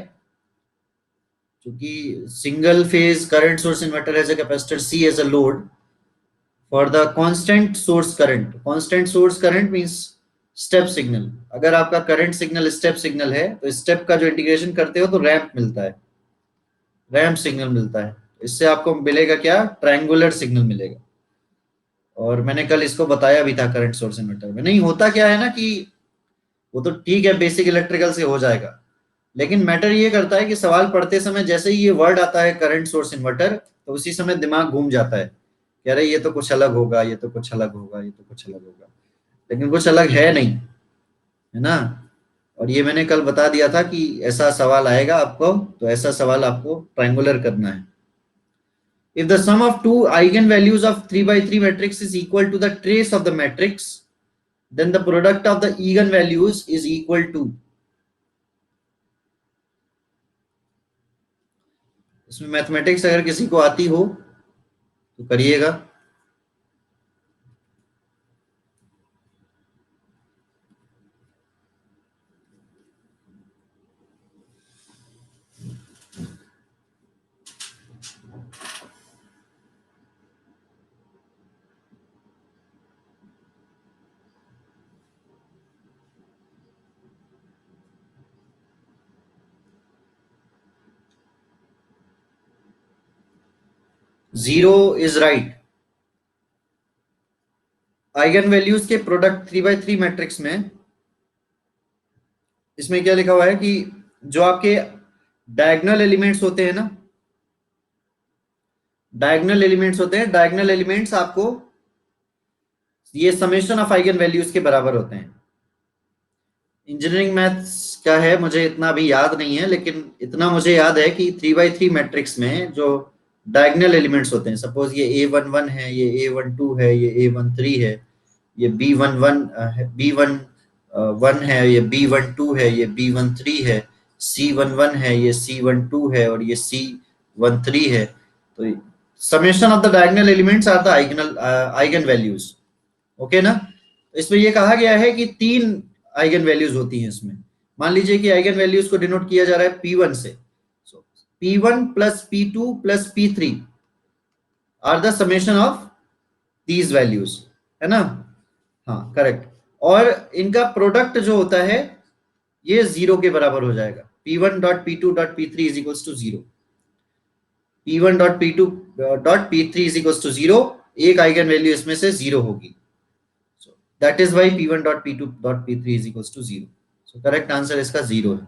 क्योंकि single phase current source inverter has a capacitor C as a load for the constant source current. Constant source current means step signal. अगर आपका current signal step signal है तो step का जो integration करते हो तो रैंप मिलता है, रैंप सिग्नल मिलता है। इससे आपको मिलेगा क्या, ट्रायंगुलर सिग्नल मिलेगा। और मैंने कल इसको बताया भी था करंट सोर्स इन्वर्टर में। नहीं होता क्या है ना कि वो तो ठीक है बेसिक इलेक्ट्रिकल से हो जाएगा, लेकिन मैटर ये करता है कि सवाल पढ़ते समय जैसे ही ये वर्ड आता है करंट सोर्स इन्वर्टर, तो उसी समय दिमाग घूम जाता है कि अरे ये तो कुछ अलग होगा, ये तो कुछ अलग होगा, ये तो कुछ अलग होगा, लेकिन कुछ अलग है नहीं, है ना। और ये मैंने कल बता दिया था कि ऐसा सवाल आएगा आपको, तो ऐसा सवाल आपको ट्रायंगुलर करना है। If the sum of two eigenvalues of 3 by 3 matrix is equal to the trace of the matrix, then the product of the eigenvalues is equal to। इसमें मैथमेटिक्स अगर किसी को आती हो तो करिएगा। Zero is right. Eigen values के product 3 by 3 matrix में, इसमें क्या लिखा हुआ है कि जो आपके डायगोनल एलिमेंट्स होते हैं ना, डायगोनल एलिमेंट्स होते हैं, डायगोनल एलिमेंट्स आपको ये समेशन ऑफ आइगन वैल्यूज के बराबर होते हैं। इंजीनियरिंग मैथ्स का है, मुझे इतना भी याद नहीं है, लेकिन इतना मुझे याद है कि 3 बाई 3 मैट्रिक्स में जो डायगोनल एलिमेंट्स होते हैं, सपोज ये A11 है, ये A12 है, ये A13 है, ये B11 B1 1 है, ये B12 है, ये B13 है, C11 है, ये C12 है, और ये C13 है। तो summation of the diagonal elements are the eigenvalues. Okay ना। तो इसमें ये कहा गया है कि 3 आइगन वैल्यूज होती हैं इसमें। मान लीजिए कि आइगन वैल्यूज को डिनोट किया जा रहा है P1 से, so P1 plus P2 plus P3 are the summation of these values, है ना। हाँ करेक्ट। और इनका प्रोडक्ट जो होता है ये जीरो के बराबर हो जाएगा। P1 dot P2 dot P3 is equals to zero. P1 dot P2 dot P3 is equals to zero. एक आइगन वैल्यू इसमें से जीरो होगी, so that is why P1 dot P2 dot P3 is equals to 0। Correct answer इसका 0 है।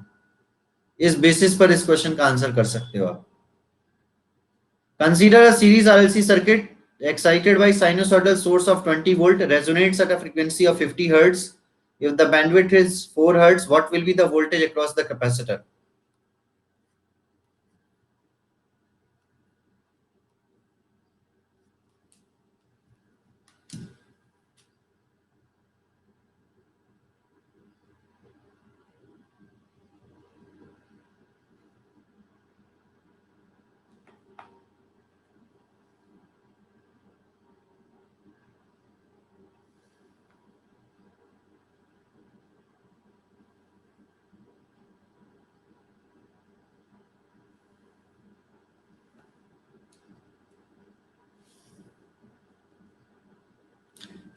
इस basis पर इस question का आंसर कर सकते हो आप। Consider a series RLC circuit excited by sinusoidal source of 20 volt resonates at a frequency of 50 hertz. If the bandwidth is 4 hertz, what will be the voltage across the capacitor?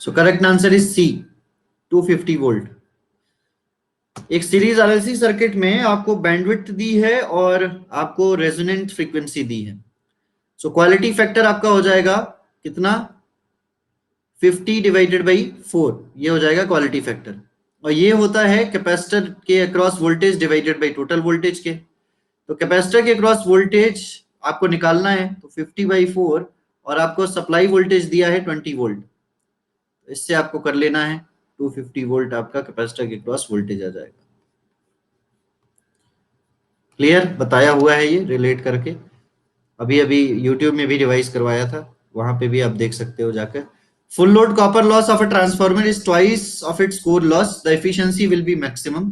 So correct answer is C, 250 volt. एक series RLC circuit में आपको bandwidth दी है और आपको resonant frequency दी है। So quality factor आपका हो जाएगा कितना, 50 डिवाइडेड बाई 4, ये हो जाएगा क्वालिटी फैक्टर। और ये होता है कैपेसिटर के across voltage divided by total voltage के। तो कैपेसिटर के अक्रॉस वोल्टेज आपको निकालना है, तो 50/4, और आपको सप्लाई वोल्टेज दिया है 20 वोल्ट, इससे आपको कर लेना है 250 वोल्ट आपका कैपेसिटर के क्रॉस वोल्टेज आ जाएगा। क्लियर बताया हुआ है ये रिलेट करके, अभी अभी यूट्यूब में भी रिवाइज करवाया था, वहां पे भी आप देख सकते हो जाकर। Full load copper loss of a transformer is twice of its core loss, the efficiency will be maximum.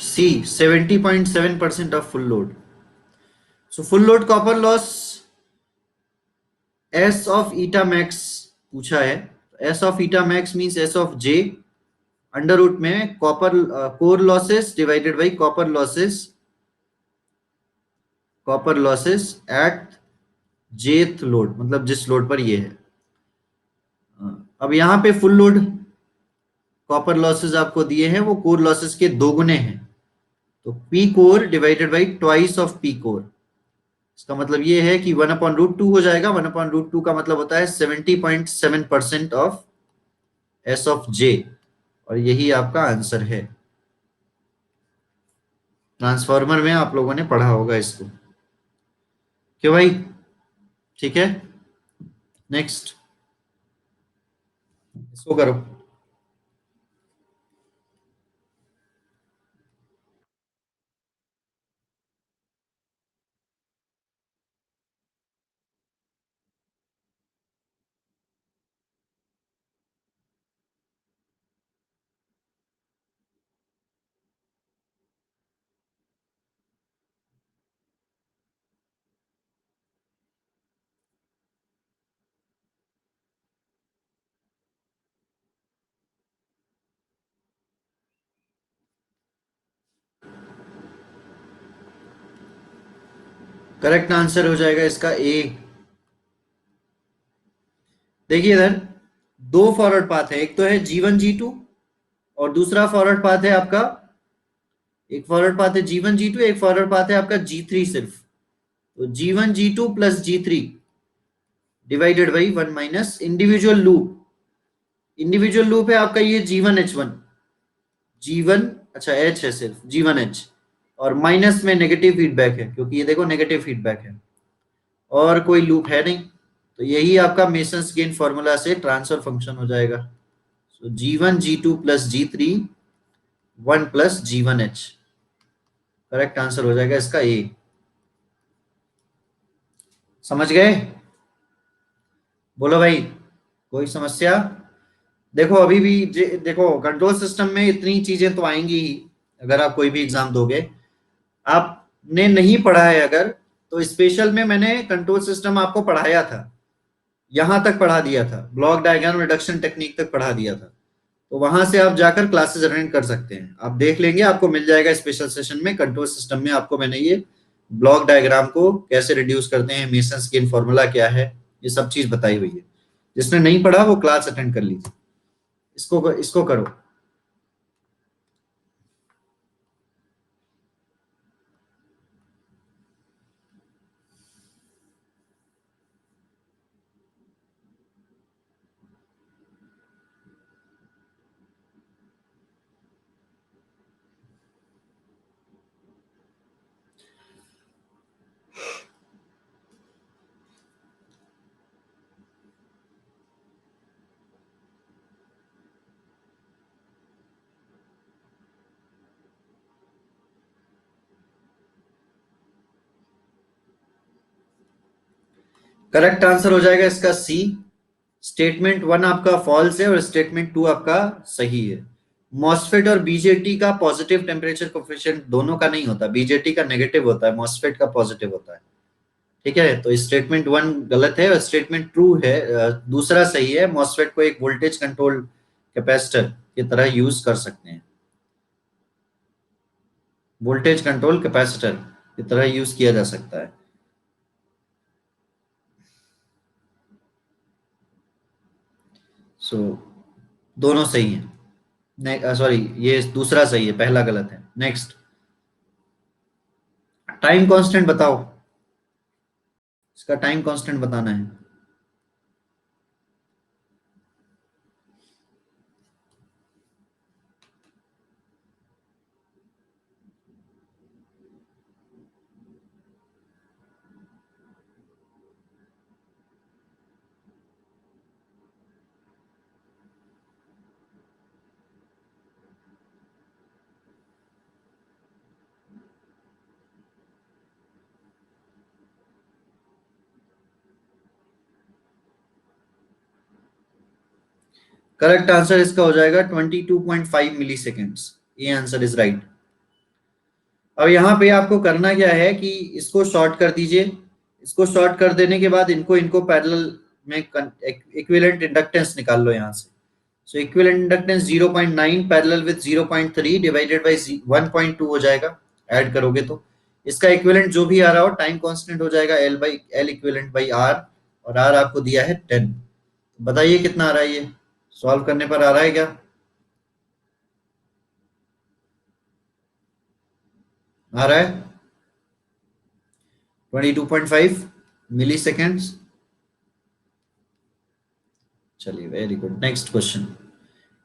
See 70.7% of full load. So full load copper loss S of eta max पूछा है। S of eta max means S of J under root में copper core losses divided by copper losses at jth load, मतलब जिस load पर ये है। अब यहाँ पे फुल लोड कॉपर लॉसेस आपको दिए हैं वो कोर लॉसेस के दोगुने हैं, तो P core divided by twice of P core. इसका मतलब ये है कि 1/√2 हो जाएगा। 1/√2 का मतलब होता है 70.7% ऑफ एस ऑफ जे, और यही आपका आंसर है। ट्रांसफार्मर में आप लोगों ने पढ़ा होगा इसको, क्यों भाई? ठीक है, नेक्स्ट इसको करो। करेक्ट आंसर हो जाएगा इसका ए। देखिए इधर दो फॉरवर्ड पाथ है, एक तो है G1 G2 और दूसरा फॉरवर्ड पाथ है आपका, एक फॉरवर्ड पाथ है G1 G2, एक फॉरवर्ड पाथ है आपका G3 सिर्फ। तो G1 G2 plus G3 divided by 1 minus individual loop. Individual loop है आपका ये G1 H1, G1 अच्छा H है सिर्फ G1H, और माइनस में नेगेटिव फीडबैक है क्योंकि ये देखो नेगेटिव फीडबैक है, और कोई लूप है नहीं। तो यही आपका मेसन्स गेन फॉर्मूला से ट्रांसफर फंक्शन हो जाएगा। सो G1 G2 plus G3 1 plus G1H, correct answer हो जाएगा इसका ए। समझ गए? बोलो भाई, कोई समस्या? देखो अभी भी देखो कंट्रोल सिस्टम में इतनी चीजें तो आएंगी ही, अगर आप कोई भी एग्जाम दोगे। आपने नहीं पढ़ा है अगर, तो स्पेशल में मैंने कंट्रोल सिस्टम आपको पढ़ाया था, यहां तक पढ़ा दिया था, ब्लॉक डायग्राम रिडक्शन टेक्निक तक पढ़ा दिया था। तो वहां से आप जाकर क्लासेस अटेंड कर सकते हैं, आप देख लेंगे, आपको मिल जाएगा स्पेशल सेशन में। कंट्रोल सिस्टम में आपको मैंने ये ब्लॉक डायग्राम को कैसे रिड्यूस करते हैं, मेसन्स गेन फॉर्मूला क्या है, ये सब चीज बताई हुई है। जिसने नहीं पढ़ा वो क्लास अटेंड कर लीजिए। इसको इसको करो। करेक्ट आंसर हो जाएगा इसका सी। स्टेटमेंट वन आपका फॉल्स है और स्टेटमेंट टू आपका सही है। मॉसफेट और बीजेटी का पॉजिटिव टेम्परेचर कोफिशिएंट दोनों का नहीं होता, बीजेटी का नेगेटिव होता है, मॉसफेट का पॉजिटिव होता है। ठीक है, तो स्टेटमेंट वन गलत है और स्टेटमेंट ट्रू है, दूसरा सही है। मॉसफेट को एक वोल्टेज कंट्रोल कैपेसिटर की तरह यूज कर सकते हैं, वोल्टेज कंट्रोल कैपेसिटर की तरह यूज किया जा सकता है। सो दोनों सही है। सॉरी, ये दूसरा सही है, पहला गलत है। नेक्स्ट, टाइम कांस्टेंट बताओ, इसका टाइम कांस्टेंट बताना है। करेक्ट आंसर इसका हो जाएगा 22.5 मिली सेकेंड्स। ये आंसर इज राइट। अब यहाँ पे आपको करना क्या है कि इसको शॉर्ट कर दीजिए। इसको शॉर्ट कर देने के बाद इनको इनको पैरेलल में इक्विवेलेंट इंडक्टेंस निकाल लो यहाँ से। So equivalent inductance 0.9 parallel with 0.3 divided by 1.2 हो जाएगा, ऐड करोगे तो इसका इक्विवेलेंट जो भी आ रहा हो, टाइम कांस्टेंट हो जाएगा L इक्विवेलेंट बाई R, और R आपको दिया है 10। बताइए कितना आ रहा है, ये सॉल्व करने पर आ रहा है क्या? आ रहा है 22.5 मिली सेकेंड्स। चलिए, very good. Next question.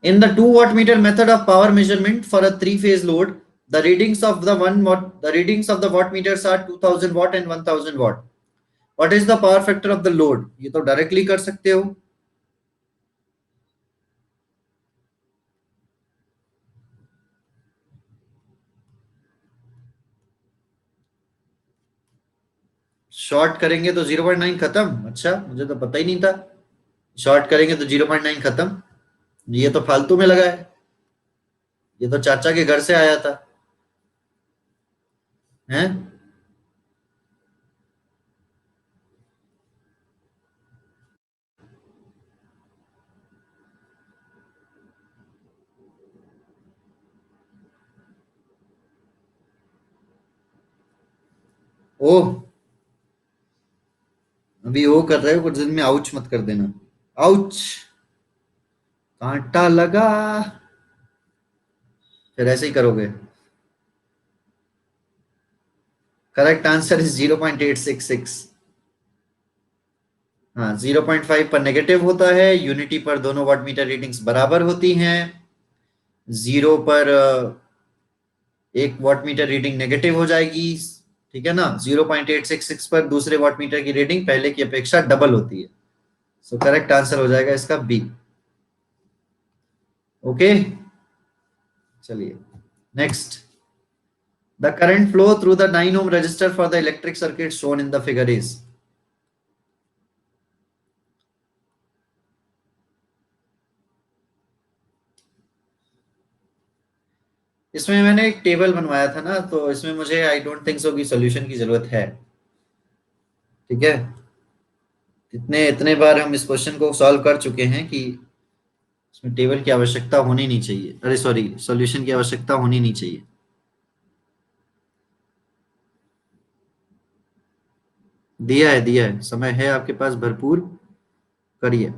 In the 2 watt meter method of power measurement for a three phase load, the readings of the watt meters are 2000 watt and 1000 watt. What is the power factor of the load? ये तो directly कर सकते हो। Short करेंगे तो 0.9 खत्म। अच्छा, मुझे तो पता ही नहीं था। शॉर्ट करेंगे तो 0.9 खत्म। ये तो फालतू में लगा है, ये तो चाचा के घर से आया था। हैं? ओह, अभी वो कर रहे हो, कुछ दिन में आउच मत कर देना। आउच, कांटा लगा। फिर ऐसे ही करोगे। Correct answer is 0.866। हाँ, 0.5 पर नेगेटिव होता है, यूनिटी पर दोनों वाट मीटर रीडिंग्स बराबर होती हैं। जीरो पर एक वाट मीटर रीडिंग नेगेटिव हो जाएगी। ठीक है ना? 0.866 पर दूसरे वाट मीटर की रीडिंग पहले की अपेक्षा डबल होती है। सो करेक्ट आंसर हो जाएगा इसका बी। ओके, चलिए next. The current flow through the 9 ohm resistor for the electric circuit shown in the figure is। इसमें मैंने एक टेबल बनवाया था ना, तो इसमें मुझे आई डोंट थिंक सो कि सॉल्यूशन की जरूरत है। ठीक है, इतने इतने बार हम इस क्वेश्चन को सॉल्व कर चुके हैं कि इसमें टेबल की आवश्यकता होनी नहीं चाहिए, अरे सॉरी, सॉल्यूशन की आवश्यकता होनी नहीं चाहिए। दिया है, समय है आपके पास भरपूर, करिए।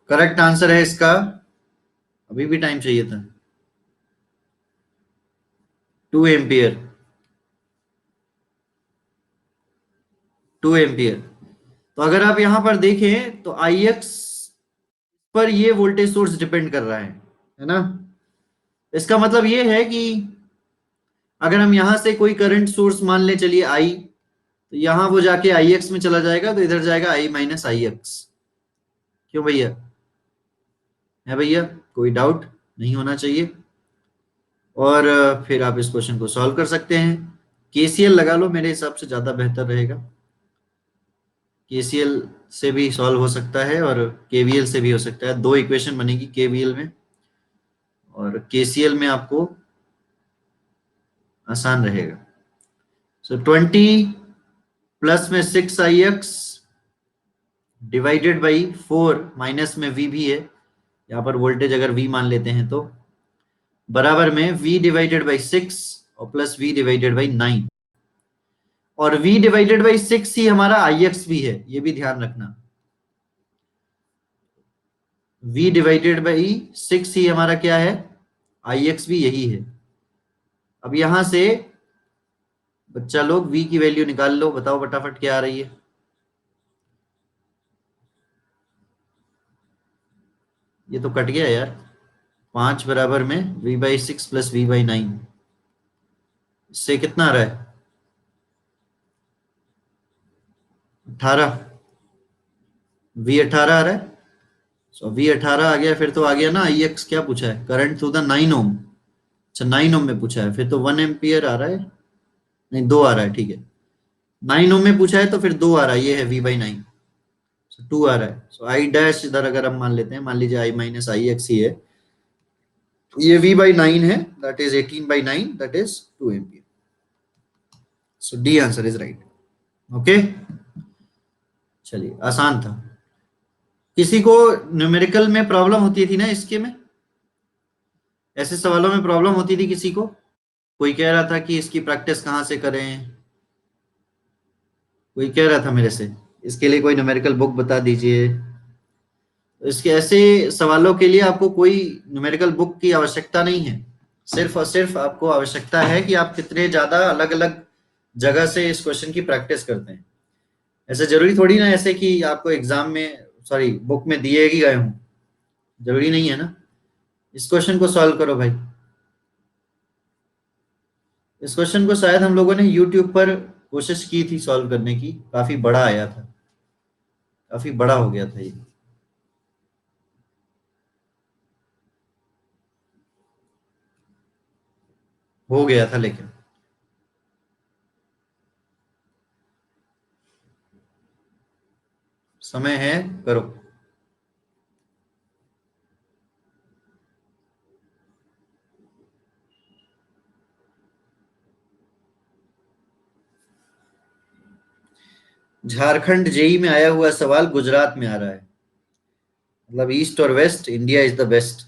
करेक्ट आंसर है इसका, अभी भी टाइम चाहिए था, 2 एम्पियर। 2 एम्पियर। तो अगर आप यहां पर देखें तो आई एक्स पर ये वोल्टेज सोर्स डिपेंड कर रहा है ना। इसका मतलब ये है कि अगर हम यहां से कोई करंट सोर्स मान ले, चलिए आई, तो यहां वो जाके आई एक्स में चला जाएगा, तो इधर जाएगा आई माइनस आई एक्स। क्यों भैया, है भैया, कोई डाउट नहीं होना चाहिए। और फिर आप इस क्वेश्चन को सॉल्व कर सकते हैं। केसीएल लगा लो, मेरे हिसाब से ज्यादा बेहतर रहेगा। केसीएल से भी सॉल्व हो सकता है और केवीएल से भी हो सकता है, दो इक्वेशन बनेगी केवीएल में, और केसीएल में आपको आसान रहेगा। सो 20 प्लस में 6 ix डिवाइडेड बाई 4, माइनस में v भी है, यहाँ पर वोल्टेज अगर v मान लेते हैं तो, बराबर में v डिवाइडेड बाई 6 और प्लस v डिवाइडेड बाई 9। और v डिवाइडेड बाई 6 ही हमारा ix भी है, ये भी ध्यान रखना। v डिवाइडेड बाई 6 ही हमारा क्या है, ix भी यही है। अब यहां से बच्चा लोग v की वैल्यू निकाल लो, बताओ फटाफट क्या आ रही है। ये तो कट गया यार, 5 बराबर में v/6 प्लस v/9, इससे कितना आ रहा है, 18। v18 आ रहा है। सो v18 आ गया, फिर तो आ गया ना आई एक्स, क्या पूछा है, करंट थ्रू द 9 ओम। अच्छा 9 ओम में पूछा है, फिर तो 1 एम्पियर आ रहा है, नहीं 2 आ रहा है, ठीक है। 9 ओम में पूछा है तो फिर 2 आ रहा है, ये है v/9, 2 आ रहा है। सो आई डैश इधर अगर हम मान लेते हैं, मान लीजिए आई माइनस आई एक्स ही है, तो ये v/9 है, that is 18/9, that is 2 ampere. So D answer is right. Okay, चलिए आसान था। किसी को न्यूमेरिकल में प्रॉब्लम होती थी ना इसके में, ऐसे सवालों में प्रॉब्लम होती थी किसी को, कोई कह रहा था कि इसकी प्रैक्टिस कहाँ से करें, कोई कह रहा था मेरे से इसके लिए कोई न्यूमेरिकल बुक बता दीजिए। तो इसके ऐसे सवालों के लिए आपको कोई न्यूमेरिकल बुक की आवश्यकता नहीं है, सिर्फ और सिर्फ आपको आवश्यकता है कि आप कितने ज्यादा अलग अलग जगह से इस क्वेश्चन की प्रैक्टिस करते हैं। ऐसे जरूरी थोड़ी ना ऐसे कि आपको एग्जाम में, सॉरी बुक में दिए ही गए हों, जरूरी नहीं है ना। इस क्वेश्चन को सॉल्व करो भाई। इस क्वेश्चन को शायद हम लोगों ने यूट्यूब पर कोशिश की थी सॉल्व करने की, काफी बड़ा आया था, काफी बड़ा हो गया था ये, हो गया था लेकिन। समय है, करो। झारखंड जेई में आया हुआ सवाल गुजरात में आ रहा है, मतलब ईस्ट और west, India is the best.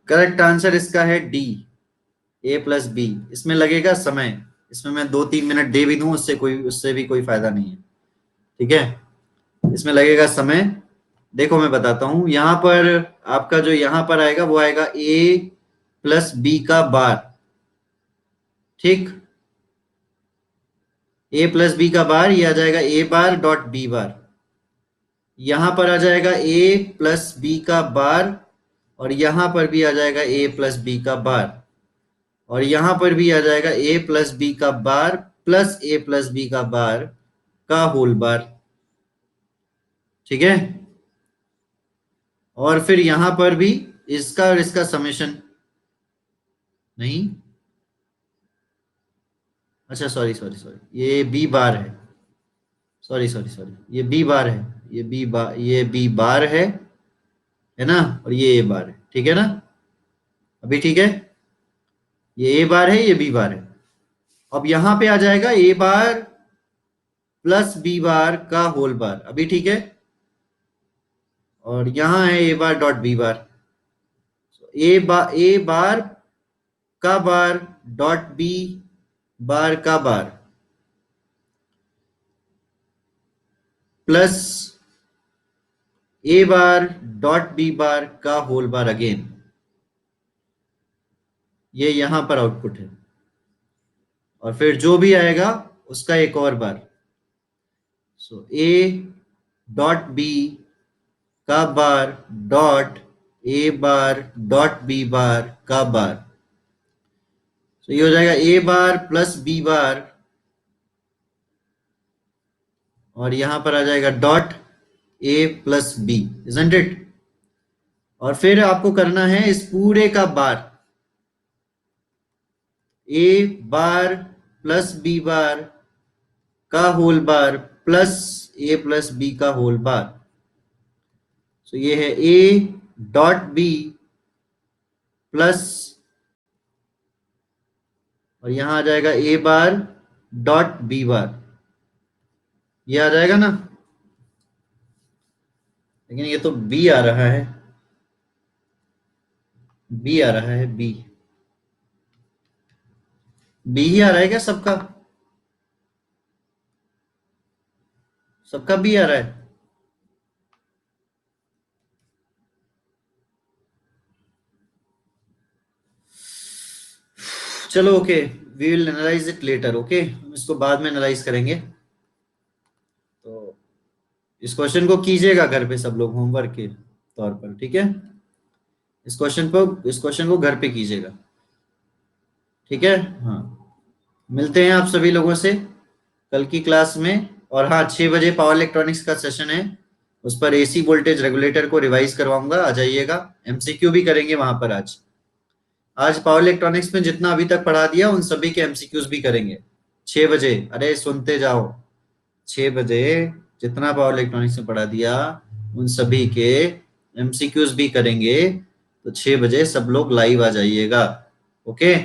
Correct answer इसका है डी, ए प्लस बी। इसमें लगेगा समय, इसमें मैं 2-3 मिनट दे भी दूं, उससे भी कोई फायदा नहीं है, ठीक है। इसमें लगेगा समय। देखो मैं बताता हूं, यहां पर आपका जो यहां पर आएगा वो आएगा ए प्लस बी का बार, ठीक। ए प्लस बी का बार, ये आ जाएगा ए बार डॉट बी बार, यहां पर आ जाएगा ए प्लस बी का बार, और यहां पर भी आ जाएगा ए प्लस बी का बार, और यहां पर भी आ जाएगा ए प्लस बी का बार प्लस ए प्लस बी का बार का होल बार। ठीक है, और फिर यहां पर भी इसका और इसका समेशन। नहीं, अच्छा सॉरी सॉरी सॉरी, ये बी बार है। सॉरी सॉरी सॉरी, ये बी बार है, ये बी बार है ना, और ये ए बार है। ठीक है ना, अभी ठीक है, ये ए बार है, ये बी बार है। अब यहां पे आ जाएगा ए बार प्लस बी बार का होल बार। अभी ठीक है, और यहां है ए बार डॉट बी बार। ए बार का बार डॉट बी बार का बार प्लस ए बार डॉट बी बार का होल बार अगेन। ये यहां पर आउटपुट है, और फिर जो भी आएगा उसका एक और बार। सो ए डॉट बी का bar dot A bar dot B bar का बार। तो ये हो जाएगा ए बार प्लस बी बार, और यहां पर आ जाएगा dot A plus B, isn't it. और फिर आपको करना है इस पूरे का बार, ए बार प्लस बी बार का होल बार प्लस ए प्लस बी का होल बार। तो ये है ए डॉट बी प्लस, और यहां आ जाएगा ए बार डॉट बी बार, ये आ जाएगा ना। लेकिन ये तो बी आ रहा है, बी आ रहा है, बी बी ही आ रहा है क्या सबका? सबका बी आ रहा है। चलो okay, we will analyse it later. Okay, हम इसको बाद में एनालाइज करेंगे। तो इस क्वेश्चन को कीजिएगा घर पे सब लोग होमवर्क के तौर पर, ठीक है? इस क्वेश्चन को घर पे कीजिएगा, ठीक है? हाँ, मिलते हैं आप सभी लोगों से कल की क्लास में। और हाँ, 6 बजे पावर इलेक्ट्रॉनिक्स का सेशन है, उस पर एसी वोल्टेज रेगुलेटर को रिवाइज करवाऊंगा, आ जाइएगा। एमसीक्यू भी करेंगे वहां पर आज। आज पावर इलेक्ट्रॉनिक्स में जितना अभी तक पढ़ा दिया उन सभी के एमसीक्यूज भी करेंगे 6 बजे। अरे सुनते जाओ, 6 बजे जितना पावर इलेक्ट्रॉनिक्स में पढ़ा दिया उन सभी के एमसीक्यूज भी करेंगे। तो 6 बजे सब लोग लाइव आ जाइएगा। ओके,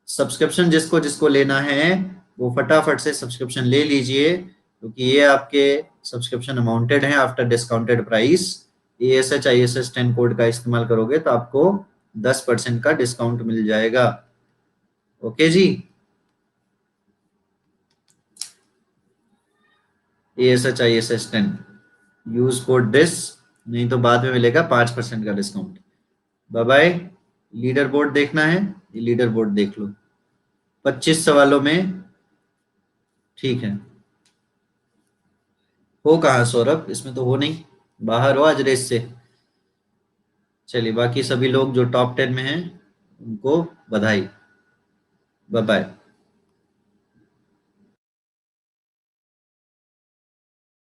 सब्सक्रिप्शन जिसको जिसको लेना है वो फटाफट से सब्सक्रिप्शन ले लीजिए, क्योंकि ये आपके सब्सक्रिप्शन अमाउंटेड है after discounted price. ASH ISS 10 code का इस्तेमाल करोगे तो आपको 10% का डिस्काउंट मिल जाएगा। ओके जी, ASH ISS 10 use code this, नहीं तो बाद में मिलेगा 5% का discount. Bye bye. Leaderboard देखना है, ये लीडर बोर्ड देख लो। 25 सवालों में, ठीक है। हो कहाँ सौरभ? इसमें तो हो नहीं, बाहर हो आज रेस से। चलिए, बाकी सभी लोग जो टॉप 10 में हैं उनको बधाई। Bye bye.